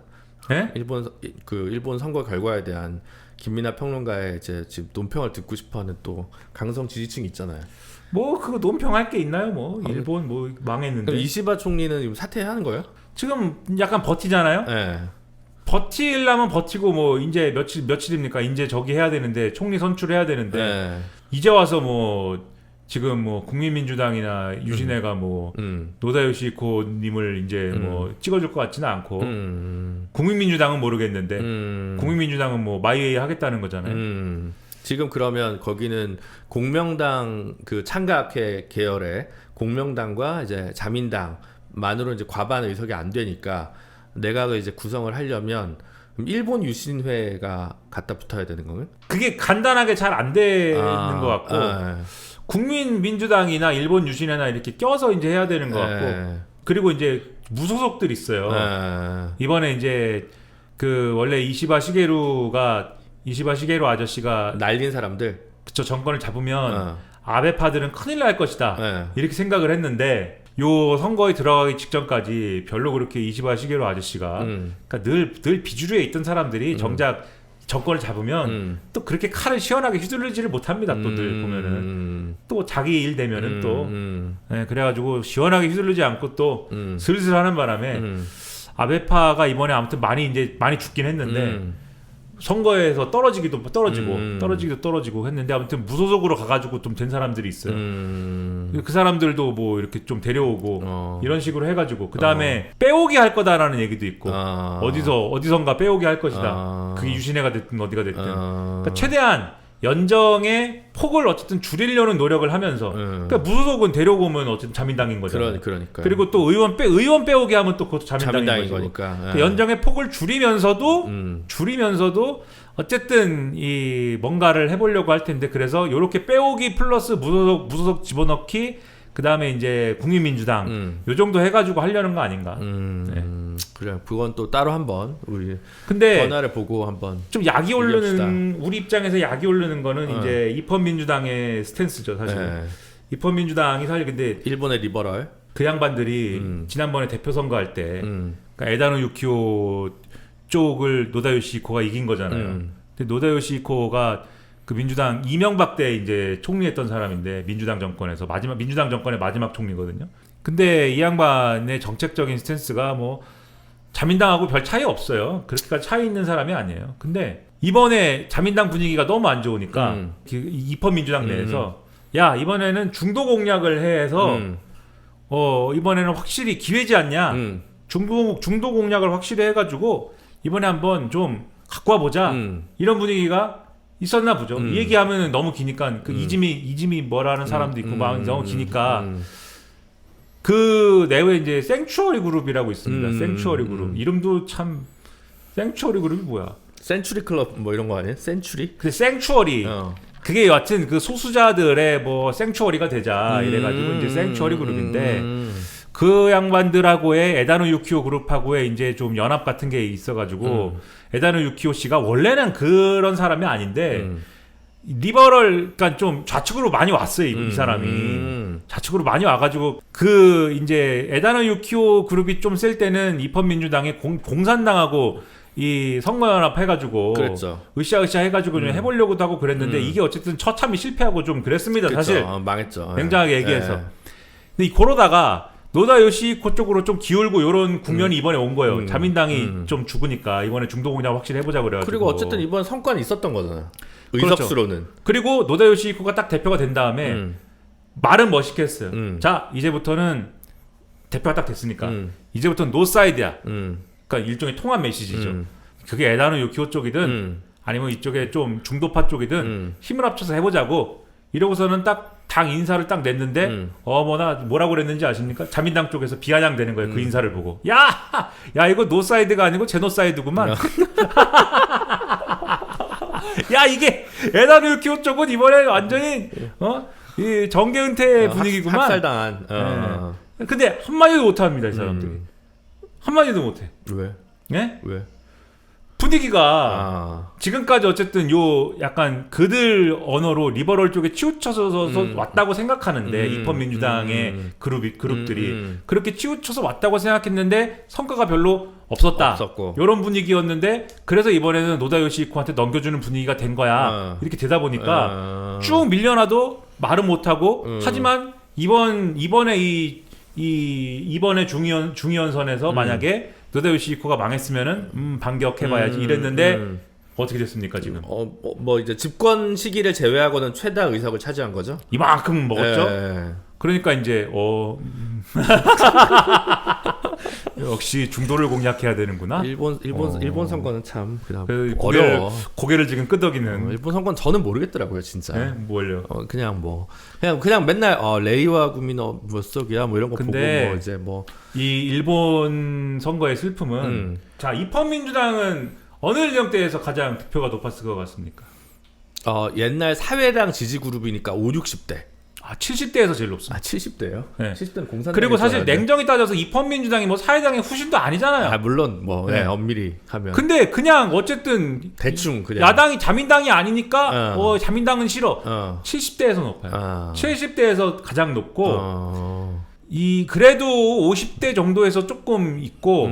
네? 일본 선거 결과에 대한 김민하 평론가의 이제 지금 논평을 듣고 싶어하는 또 강성 지지층이 있잖아요. 뭐 그거 논평할 게 있나요? 뭐 일본 뭐 망했는데. 그럼 이시바 총리는 지금 사퇴하는 거예요? 지금 약간 버티잖아요. 네. 버티려면 버티고 뭐 이제 며칠입니까? 이제 저기 해야 되는데 총리 선출해야 되는데 이제 와서 뭐 지금 뭐 국민민주당이나 유신혜가 뭐 노다 요시히코님을 이제 뭐 찍어줄 것 같지는 않고 국민민주당은 모르겠는데 국민민주당은 뭐 마이웨이 하겠다는 거잖아요. 지금 그러면 거기는 공명당 그 창각회 계열의 공명당과 이제 자민당만으로 이제 과반 의석이 안 되니까 내각을 이제 구성을 하려면 그럼 일본 유신회가 갖다 붙어야 되는 거면? 그게 간단하게 잘 안 되는 것 같고 국민민주당이나 일본 유신회나 이렇게 껴서 이제 해야 되는 것 같고 그리고 이제 무소속들 있어요. 이번에 이제 그 원래 이시바 시게루 아저씨가 날린 사람들 그쵸 정권을 잡으면 아베파들은 큰일 날 것이다 이렇게 생각을 했는데 요 선거에 들어가기 직전까지 별로 그렇게 이시바 시게루 아저씨가 그러니까 늘 비주류에 있던 사람들이 정작 정권을 잡으면 또 그렇게 칼을 시원하게 휘두르지를 못합니다. 또 늘 보면은 또 자기 일 되면은 또 그래가지고 시원하게 휘두르지 않고 또 슬슬 하는 바람에 아베파가 이번에 아무튼 많이 죽긴 했는데 선거에서 떨어지기도 떨어지고 했는데 아무튼 무소속으로 가가지고 좀 된 사람들이 있어요. 그 사람들도 뭐 이렇게 좀 데려오고 이런 식으로 해가지고 그 다음에 빼오기 할 거다라는 얘기도 있고 어디선가 빼오기 할 것이다. 그게 유신회가 됐든 어디가 됐든 그러니까 최대한 연정의 폭을 어쨌든 줄이려는 노력을 하면서 그러니까 무소속은 데려오면 어쨌든 자민당인 거잖아요. 그러니까. 그리고 또 의원 빼오기 하면 또 그것도 자민당인 거니까. 그러니까 연정의 폭을 줄이면서도 어쨌든 이 뭔가를 해보려고 할 텐데 그래서 요렇게 빼오기 플러스 무소속 집어넣기 그 다음에 이제 국민민주당 요 정도 해가지고 하려는 거 아닌가. 그래 그건 또 따로 한번 우리 근데 변화를 보고 한번 좀 약이 오르는 우리 입장에서 약이 오르는 거는 이제 입헌민주당의 스탠스죠 사실. 입헌민주당이 사실 근데 일본의 리버럴 그 양반들이 지난번에 대표 선거할 때 그러니까 에다노 유키오 쪽을 노다 요시히코가 이긴 거잖아요. 근데 노다 요시히코가 그 민주당 이명박 때 이제 총리했던 사람인데 민주당 정권의 마지막 총리거든요. 근데 이 양반의 정책적인 스탠스가 뭐 자민당하고 별 차이 없어요. 그렇게까지 차이 있는 사람이 아니에요. 근데 이번에 자민당 분위기가 너무 안 좋으니까 입헌민주당 내에서 야 이번에는 중도 공략을 해서 이번에는 확실히 기회지 않냐. 중도 공략을 확실히 해가지고 이번에 한번 좀 갖고 와보자. 이런 분위기가 있었나 보죠. 이 얘기하면 너무 기니까 그 이지미 뭐라는 사람도 있고 막 너무 기니까 그 내외 이제 생추어리 그룹이라고 있습니다. 생추어리 그룹 이름도 참 생추어리 그룹이 뭐야? 센츄리 클럽 뭐 이런 거 아니에요? 센츄리? 그 생추어리 그게 여하튼 그 소수자들의 뭐 생추어리가 되자 이래가지고 이제 생추어리 그룹인데 그 양반들하고의 에다노 유키오 그룹하고의 이제 좀 연합 같은 게 있어가지고 에다노 유키오 씨가 원래는 그런 사람이 아닌데 리버럴 그러니까 좀 좌측으로 많이 왔어요 이 사람이 좌측으로 많이 와가지고 그 이제 에다노 유키오 그룹이 좀 셀 때는 입헌민주당이 공산당하고 이 선거연합 해가지고 그랬죠. 으쌰으쌰 해가지고 좀 해보려고도 하고 그랬는데 이게 어쨌든 처참히 실패하고 좀 그랬습니다. 그쵸. 사실 망했죠. 냉정하게 얘기해서. 근데 그러다가 노다 요시히코 쪽으로 좀 기울고 이런 국면이 이번에 온 거예요. 자민당이 좀 죽으니까 이번에 중도 공략 확실히 해보자 그래가지고. 그리고 어쨌든 이번 성과는 있었던 거잖아요. 의석수로는. 그렇죠. 그리고 노다 요시히코가 딱 대표가 된 다음에 말은 멋있게 했어요. 자 이제부터는 대표가 딱 됐으니까 이제부터는 노사이드야. 그러니까 일종의 통합 메시지죠. 그게 에다노 유키오 쪽이든 아니면 이쪽에 좀 중도파 쪽이든 힘을 합쳐서 해보자고 이러고서는 딱 당 인사를 딱 냈는데 뭐라고 그랬는지 아십니까? 자민당 쪽에서 비아냥되는 거예요. 그 인사를 보고 야 이거 노사이드가 아니고 제노사이드구만. 야 이게 에다노 유키오 쪽은 이번에 완전히 이 정계 은퇴 분위기구만. 학살당한. 근데 한마디도 못합니다 이 사람들이. 한마디도 못해. 왜? 예? 왜? 분위기가 지금까지 어쨌든 요 약간 그들 언어로 리버럴 쪽에 치우쳐서 왔다고 생각하는데 입헌민주당의 그룹들이 그렇게 치우쳐서 왔다고 생각했는데 성과가 별로 없었고 이런 분위기였는데 그래서 이번에는 노다 요시히코한테 넘겨주는 분위기가 된 거야. 이렇게 되다 보니까 쭉 밀려나도 말은 못하고 하지만 이번에 이번에 중의원선에서 만약에 노다 요시히코가 망했으면은 반격해봐야지 이랬는데 어떻게 됐습니까 지금? 뭐 이제 집권 시기를 제외하고는 최다 의석을 차지한 거죠? 이만큼 먹었죠. 그러니까 이제 역시 중도를 공략해야 되는구나. 일본 선거는 참 어려워. 고개를 지금 끄덕이는. 일본 선거는 저는 모르겠더라고요, 진짜. 네? 뭘요? 그냥 맨날 레이와 구미노 몇 석이야 뭐 이런 거 보고 뭐 이제 뭐 이 일본 선거의 슬픔은 자 입헌민주당은 어느 연령대에서 가장 득표가 높았을 것 같습니까? 옛날 사회당 지지 그룹이니까 5, 60대. 70대에서 제일 높습니다. 70대요? 네. 70대는 공산. 그리고 사실 냉정히 따져서 입헌민주당이 뭐 사회당의 후신도 아니잖아요. 물론 뭐 네. 엄밀히 하면. 근데 그냥 어쨌든 대충 그냥 야당이 자민당이 아니니까 자민당은 싫어. 70대에서 높아요. 70대에서 가장 높고 그래도 50대 정도에서 조금 있고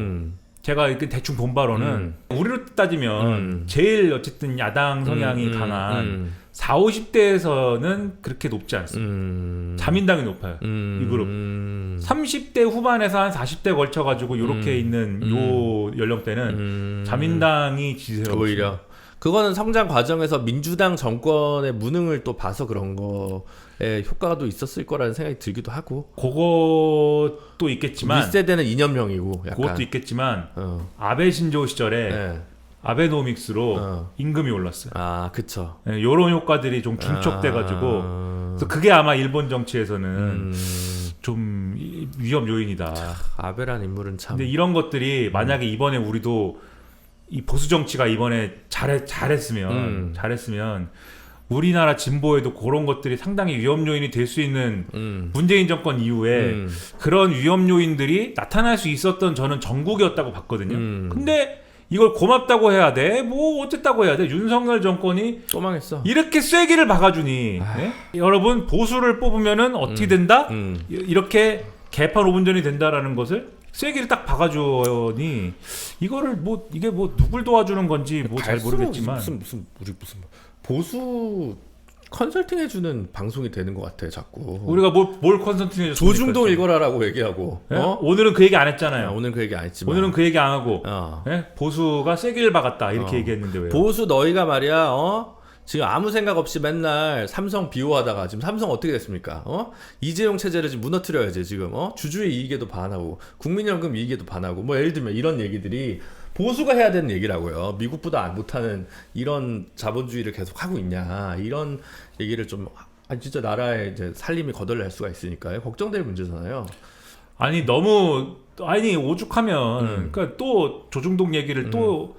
제가 이렇게 대충 본 바로는 우리로 따지면 제일 어쨌든 야당 성향이 강한 4, 50대에서는 그렇게 높지 않습니다. 자민당이 높아요. 이 그룹. 30대 후반에서 한 40대 걸쳐가지고 요렇게 있는 요 연령대는 자민당이 지지세요. 오히려 그거는 성장 과정에서 민주당 정권의 무능을 또 봐서 그런 거에 효과가 또 있었을 거라는 생각이 들기도 하고. 그것도 있겠지만 윗세대는 이념형이고 약간. 그것도 있겠지만 아베 신조 시절에 네. 아베노믹스로 임금이 올랐어요. 그쵸. 네, 요런 효과들이 좀 중첩돼가지고 그래서 그게 아마 일본 정치에서는 좀 위험 요인이다. 아베란 인물은 참. 근데 이런 것들이 만약에 이번에 우리도 이 보수 정치가 이번에 잘했으면 우리나라 진보에도 그런 것들이 상당히 위험 요인이 될 수 있는 문재인 정권 이후에 그런 위험 요인들이 나타날 수 있었던 저는 전국이었다고 봤거든요. 근데 이걸 고맙다고 해야 돼? 뭐 어쨌다고 해야 돼? 윤석열 정권이 또 망했어. 이렇게 쐐기를 박아주니 네? 여러분 보수를 뽑으면은 어떻게 된다? 이렇게 개판 5분 전이 된다라는 것을 쐐기를 딱 박아주니 이거를 뭐 이게 뭐 누굴 도와주는 건지 뭐 잘 모르겠지만 무슨 보수 컨설팅 해주는 방송이 되는 것 같아 자꾸. 우리가 뭘 컨설팅 해줬습니까? 조중동 읽어라라고 얘기하고. 네? 오늘은 그 얘기 안 했잖아요. 오늘 그 얘기 안 했지만. 오늘은 그 얘기 안 하고 네? 보수가 쐐기를 박았다 이렇게 얘기했는데 왜요? 보수 너희가 말이야 지금 아무 생각 없이 맨날 삼성 비호하다가 지금 삼성 어떻게 됐습니까? 이재용 체제를 지금 무너뜨려야지 지금. 주주의 이익에도 반하고 국민연금 이익에도 반하고 뭐 예를 들면 이런 얘기들이 보수가 해야 되는 얘기라고요. 미국보다 못하는 이런 자본주의를 계속 하고 있냐 이런 얘기를 좀 진짜 나라의 이제 살림이 거덜날 수가 있으니까요. 걱정될 문제잖아요. 너무 오죽하면 그러니까 또 조중동 얘기를 또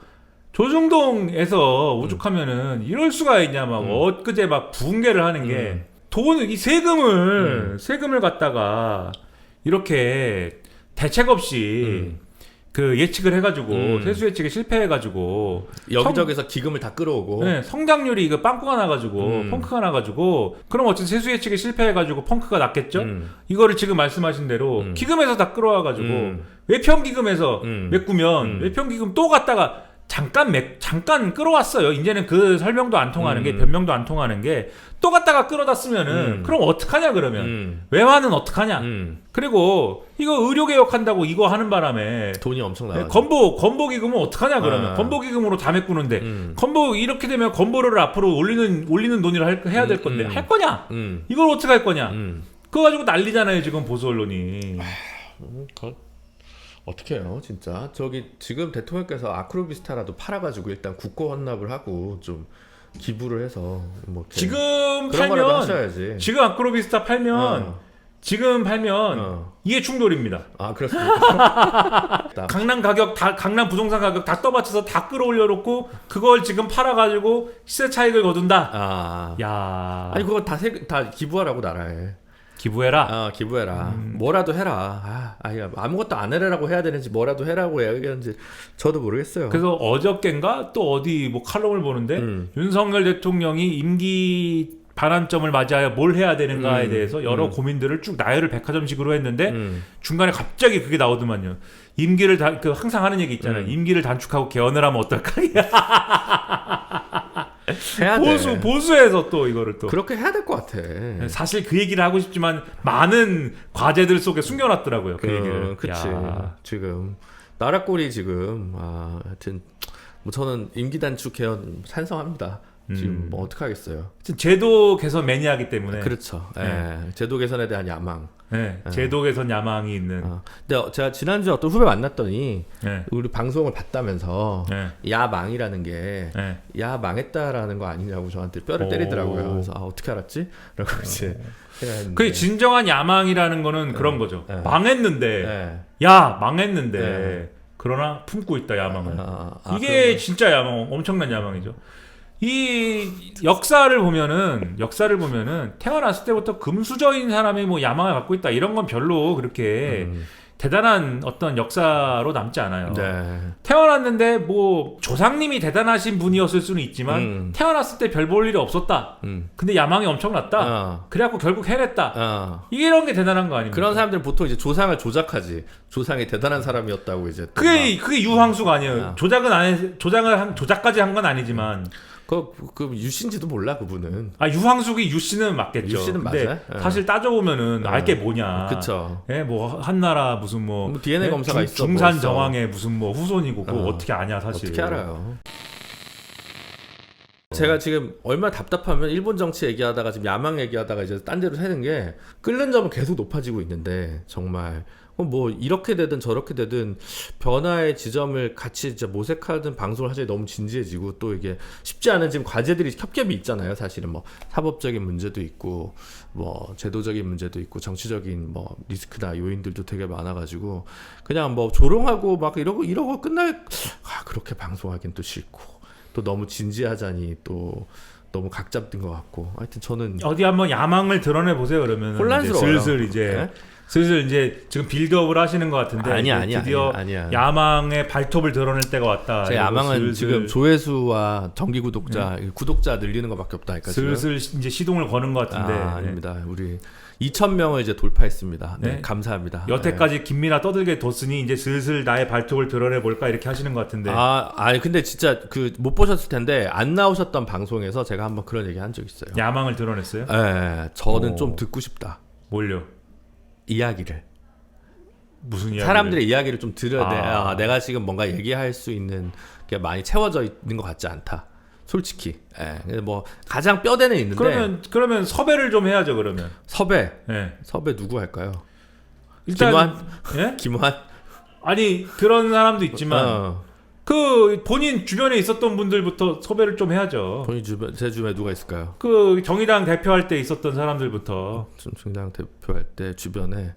조중동에서 오죽하면은 이럴 수가 있냐 막 엊그제 막 붕괴를 하는 게 돈을 이 세금을 갖다가 이렇게 대책 없이 그 예측을 해가지고 세수 예측에 실패해가지고 여기저기서 기금을 다 끌어오고 성장률이 이거 빵꾸가 나가지고 펑크가 나가지고 그럼 어쨌든 세수 예측에 실패해가지고 펑크가 났겠죠. 이거를 지금 말씀하신 대로 기금에서 다 끌어와가지고 외평기금에서 메꾸면 외평기금 또 갔다가 잠깐 끌어왔어요. 이제는 그 설명도 안 통하는 게 변명도 안 통하는 게 또 갔다가 끌어다 쓰면은 그럼 어떡하냐 그러면 외화는 어떡하냐. 그리고 이거 의료개혁한다고 이거 하는 바람에 돈이 엄청 나가죠. 건보기금은 어떡하냐 그러면 건보기금으로 다 메꾸는데 건보 이렇게 되면 건보료를 앞으로 올리는 논의를 해야 될 건데 할 거냐? 이걸 어떻게 할 거냐? 그거 가지고 난리잖아요 지금 보수 언론이. 어떻게 해요 진짜. 저기 지금 대통령께서 아크로비스타라도 팔아가지고 일단 국고 헌납을 하고 좀 기부를 해서 뭐 지금 그런 거라도 팔면 하셔야지. 지금 아크로비스타 팔면 지금 팔면 이해 충돌입니다. 그렇습니까? 강남 부동산 가격 다 떠받쳐서 다 끌어올려 놓고 그걸 지금 팔아가지고 시세 차익을 거둔다. 야, 아니 그거 다 기부하라고 나라에. 기부해라. 기부해라. 뭐라도 해라. 아무것도 안 해라라고 해야 되는지 뭐라도 해라고 해야 되는지 저도 모르겠어요. 그래서 어저께인가 또 어디 뭐 칼럼을 보는데 윤석열 대통령이 임기 반환점을 맞이하여 뭘 해야 되는가에 대해서 여러 고민들을 쭉 나열을 백화점식으로 했는데 중간에 갑자기 그게 나오더만요. 임기를 항상 하는 얘기 있잖아요. 임기를 단축하고 개헌을 하면 어떨까? 해야 돼. 보수에서 또 이거를 또 그렇게 해야 될 것 같아. 사실 그 얘기를 하고 싶지만 많은 과제들 속에 숨겨놨더라고요. 그 얘기를. 그치. 지금 나라 꼴이 지금 하여튼 뭐 저는 임기 단축 개헌 찬성합니다. 지금 뭐 어떻게 하겠어요. 제도 개선 매니아이기 때문에. 그렇죠. 제도 개선에 대한 야망. 제도 개선 야망이 있는. 근데 제가 지난주에 어떤 후배 만났더니 우리 방송을 봤다면서 야망이라는 게 야망했다라는 거 아니냐고 저한테 뼈를 때리더라고요. 그래서 어떻게 알았지? 라고 이제 그 진정한 야망이라는 거는 그런 거죠. 망했는데 야 망했는데 그러나 품고 있다 야망을. 이게 진짜 야망, 엄청난 야망이죠. 이 역사를 보면은 태어났을 때부터 금수저인 사람이 뭐 야망을 갖고 있다 이런 건 별로 그렇게 대단한 어떤 역사로 남지 않아요. 네. 태어났는데 뭐 조상님이 대단하신 분이었을 수는 있지만 태어났을 때 별 볼 일이 없었다. 근데 야망이 엄청났다. 그래갖고 결국 해냈다. 이런 게 대단한 거 아닙니까? 그런 사람들은 보통 이제 조상을 조작하지. 조상이 대단한 사람이었다고 이제. 그게 유황수가 아니에요. 조작까지 한 건 아니지만. 그 유씨인지도 몰라 그분은. 유황숙이 유씨는 맞겠죠. 유씨는 근데 맞아요. 사실 따져보면은 알게 뭐냐. 그쵸. 예, 뭐 한나라 무슨 뭐 DNA 검사가 있어. 중산 정왕의 무슨 뭐 후손이고 그거 어떻게 아냐 사실. 어떻게 알아요? 제가 지금 얼마나 답답하면 일본 정치 얘기하다가 지금 야망 얘기하다가 이제 딴 데로 새는 게 끓는 점은 계속 높아지고 있는데 정말 뭐 이렇게 되든 저렇게 되든 변화의 지점을 같이 이제 모색하는 방송을 하자니 너무 진지해지고 또 이게 쉽지 않은 지금 과제들이 겹겹이 있잖아요. 사실은 뭐 사법적인 문제도 있고 뭐 제도적인 문제도 있고 정치적인 뭐 리스크나 요인들도 되게 많아가지고 그냥 뭐 조롱하고 막 이러고 끝날 그렇게 방송하긴 또 싫고 또 너무 진지하자니 또 너무 각 잡는 것 같고 하여튼 저는 어디 한번 야망을 드러내 보세요. 그러면 혼란스러워요. 슬슬 이제 지금 빌드업을 하시는 것 같은데 드디어 야망의 발톱을 드러낼 때가 왔다. 제 야망은 지금 조회수와 정기 구독자 늘리는 것밖에 없다니까. 슬슬 이제 시동을 거는 것 같은데. 아닙니다. 우리 2,000명을 이제 돌파했습니다. 네, 감사합니다. 여태까지 김민아 떠들게 뒀으니 이제 슬슬 나의 발톱을 드러내 볼까 이렇게 하시는 것 같은데. 아니 근데 진짜 못 보셨을 텐데 안 나오셨던 방송에서 제가 한번 그런 얘기 한 적 있어요. 야망을 드러냈어요? 네, 저는 좀 듣고 싶다. 뭘요? 이야기를. 무슨 이야기? 사람들의 이야기를 좀 들어야 돼. 내가 지금 뭔가 얘기할 수 있는 게 많이 채워져 있는 것 같지 않다. 솔직히. 뭐 가장 뼈대는 있는데. 그러면 섭외를 좀 해야죠. 그러면. 섭외. 섭외 누구 할까요? 일단 김환? 예? 김환? 아니 그런 사람도 있지만 그 본인 주변에 있었던 분들부터 섭외를 좀 해야죠. 제 주변에 누가 있을까요? 그 정의당 대표할 때 있었던 사람들부터. 정의당 대표할 때 주변에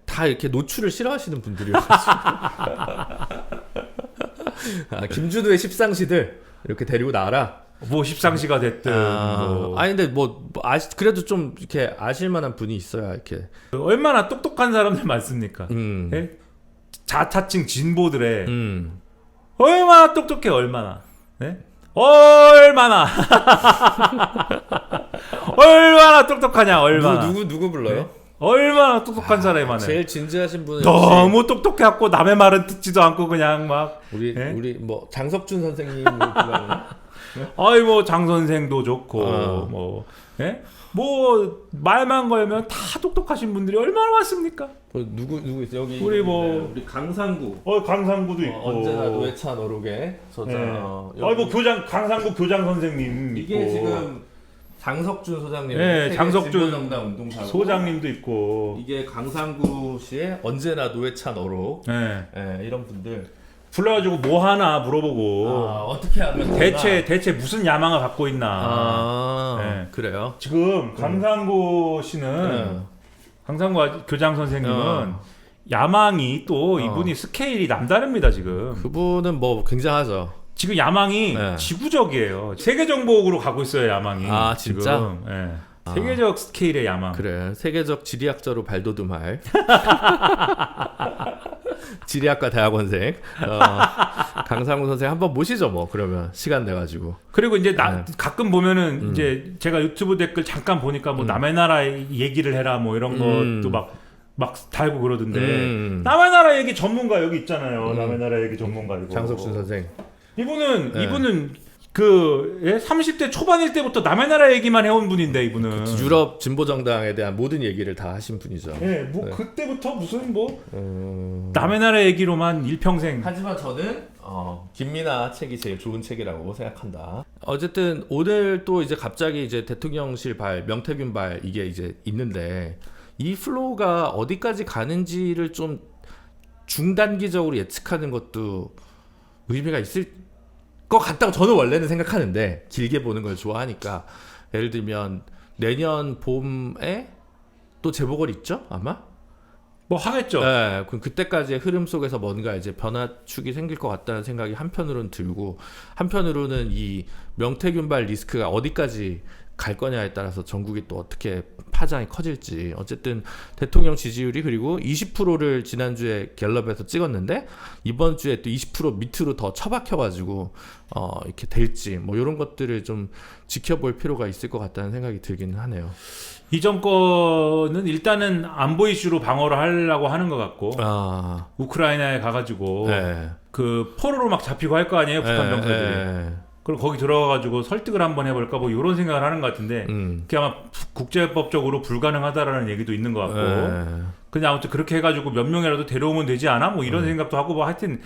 다 이렇게 노출을 싫어하시는 분들이어가지고 김준우의 십상시들 이렇게 데리고 나와라. 뭐 십상시가 됐든 근데 그래도 좀 이렇게 아실만한 분이 있어야 이렇게. 얼마나 똑똑한 사람들 많습니까? 자타층 진보들의 얼마나 똑똑해 얼마나. 얼마나 얼마나 똑똑하냐 얼마나. 누구 불러요? 얼마나 똑똑한 사람이 많아요. 제일 진지하신 분은 너무 똑똑해갖고 남의 말은 듣지도 않고 그냥 막 우리 뭐 장석준 선생님 불러요? 뭐 장 선생도 좋고 뭐 말만 걸면 다 똑똑하신 분들이 얼마나 많습니까? 누구 있어요? 여기 우리 강상구. 강상구도 있고. 언제나 노회찬 어록에 저자. 뭐 강상구 교장 선생님 이게 있고. 지금 장석준 소장님. 장석준 정당 운동사고 소장님도 있고. 이게 강상구 씨의 언제나 노회찬 어록. 이런 분들 불러가지고 뭐 하나 물어보고 어떻게 하면 대체 무슨 야망을 갖고 있나. 그래요. 지금 강상구 씨는 강상구 교장 선생님은 야망이 또 이분이 스케일이 남다릅니다. 지금 그분은 뭐 굉장하죠. 지금 야망이 지구적이에요. 세계 정복으로 가고 있어요. 야망이. 진짜? 지금. 세계적 스케일의 야망. 그래. 세계적 지리학자로 발돋움할 지리학과 대학원생 강상우 선생 한번 모시죠 뭐. 그러면 시간 내가지고. 그리고 이제 가끔 보면은 이제 제가 유튜브 댓글 잠깐 보니까 뭐 남의 나라 얘기를 해라 뭐 이런 것도 막 달고 그러던데 남의 나라 얘기 전문가 여기 있잖아요. 남의 나라 얘기 전문가 이거 장석준 선생. 이분은 그 30대 초반일 때부터 남의 나라 얘기만 해온 분인데 이분은 유럽 진보 정당에 대한 모든 얘기를 다 하신 분이죠. 그때부터 무슨 남의 나라 얘기로만 일평생. 하지만 저는 김민아 책이 제일 좋은 책이라고 생각한다. 어쨌든 오늘 또 이제 갑자기 이제 대통령실 명태균 발 이게 이제 있는데 이 플로우가 어디까지 가는지를 좀 중단기적으로 예측하는 것도 의미가 있을 것 같다고 저는 원래는 생각하는데 길게 보는 걸 좋아하니까 예를 들면 내년 봄에 또 재보궐 있죠 아마 뭐 하겠죠. 네, 그럼 그때까지의 흐름 속에서 뭔가 이제 변화축이 생길 것 같다는 생각이 한편으로는 들고, 한편으로는 이 명태균발 리스크가 어디까지 갈 거냐에 따라서 전국이 또 어떻게 파장이 커질지. 어쨌든 대통령 지지율이 그리고 20%를 지난주에 갤럽에서 찍었는데 이번 주에 또 20% 밑으로 더 처박혀가지고 이렇게 될지 뭐 이런 것들을 좀 지켜볼 필요가 있을 것 같다는 생각이 들기는 하네요. 이 정권은 일단은 안보 이슈로 방어를 하려고 하는 것 같고 우크라이나에 가가지고 네. 그 포로로 막 잡히고 할 거 아니에요, 북한 병사들이. 그럼 거기 들어가가지고 설득을 한번 해볼까 뭐 이런 생각을 하는 것 같은데 그게 아마 국제법적으로 불가능하다라는 얘기도 있는 것 같고 근데 아무튼 그렇게 해가지고 몇 명이라도 데려오면 되지 않아? 뭐 이런 생각도 하고 뭐 하여튼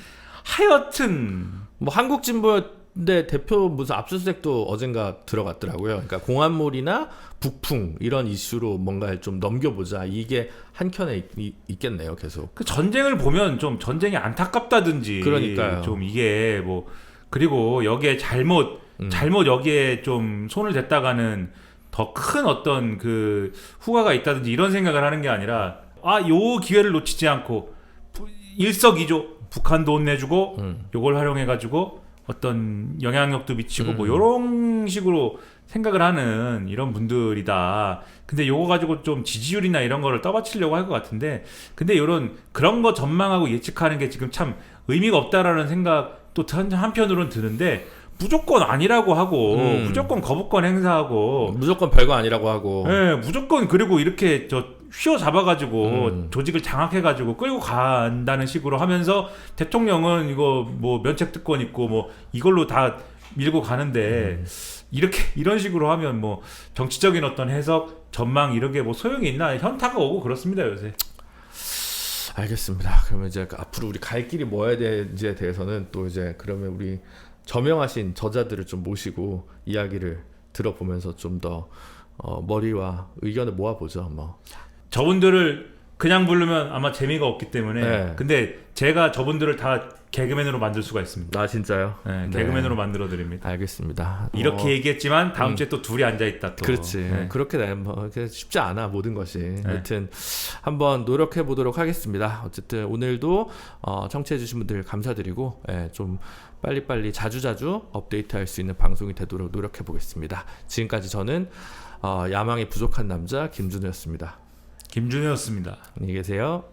뭐 한국 진보대 대표 무슨 압수수색도 어젠가 들어갔더라고요. 그러니까 공안몰이나 북풍 이런 이슈로 뭔가 좀 넘겨보자. 이게 한켠에 있겠네요, 계속. 그 전쟁을 보면 좀 전쟁이 안타깝다든지 그러니까요. 좀 이게 뭐 그리고 여기에 잘못 여기에 좀 손을 댔다가는 더 큰 어떤 그 후과가 있다든지 이런 생각을 하는 게 아니라 요 기회를 놓치지 않고 일석이조 북한도 혼내주고 요걸 활용해가지고 어떤 영향력도 미치고 뭐 요런 식으로 생각을 하는 이런 분들이다. 근데 요거 가지고 좀 지지율이나 이런 거를 떠받치려고 할 것 같은데 근데 그런 거 전망하고 예측하는 게 지금 참 의미가 없다라는 생각 또 한편으로는 드는데 무조건 아니라고 하고 무조건 거부권 행사하고 무조건 별거 아니라고 하고 무조건 그리고 이렇게 휘어 잡아가지고 조직을 장악해가지고 끌고 간다는 식으로 하면서 대통령은 이거 뭐 면책특권 있고 뭐 이걸로 다 밀고 가는데 이런 식으로 하면 뭐 정치적인 어떤 해석 전망 이런 게 뭐 소용이 있나 현타가 오고 그렇습니다 요새. 알겠습니다. 그러면 이제 앞으로 우리 갈 길이 뭐야 되는지에 대해서는 또 이제 그러면 우리 저명하신 저자들을 좀 모시고 이야기를 들어보면서 좀 더 머리와 의견을 모아보죠. 뭐 저분들을 그냥 부르면 아마 재미가 없기 때문에 근데 제가 저분들을 다 개그맨으로 만들 수가 있습니다. 진짜요? 네, 개그맨으로 만들어 드립니다. 알겠습니다. 이렇게 얘기했지만 다음 주에 또 둘이 앉아 있다 또. 그렇지. 그렇게 되면 뭐 쉽지 않아 모든 것이. 하여튼 한번 노력해 보도록 하겠습니다. 어쨌든 오늘도 청취해 주신 분들 감사드리고 좀 빨리빨리 자주자주 업데이트할 수 있는 방송이 되도록 노력해 보겠습니다. 지금까지 저는 야망이 부족한 남자 김준우였습니다. 김준우였습니다. 안녕히 계세요.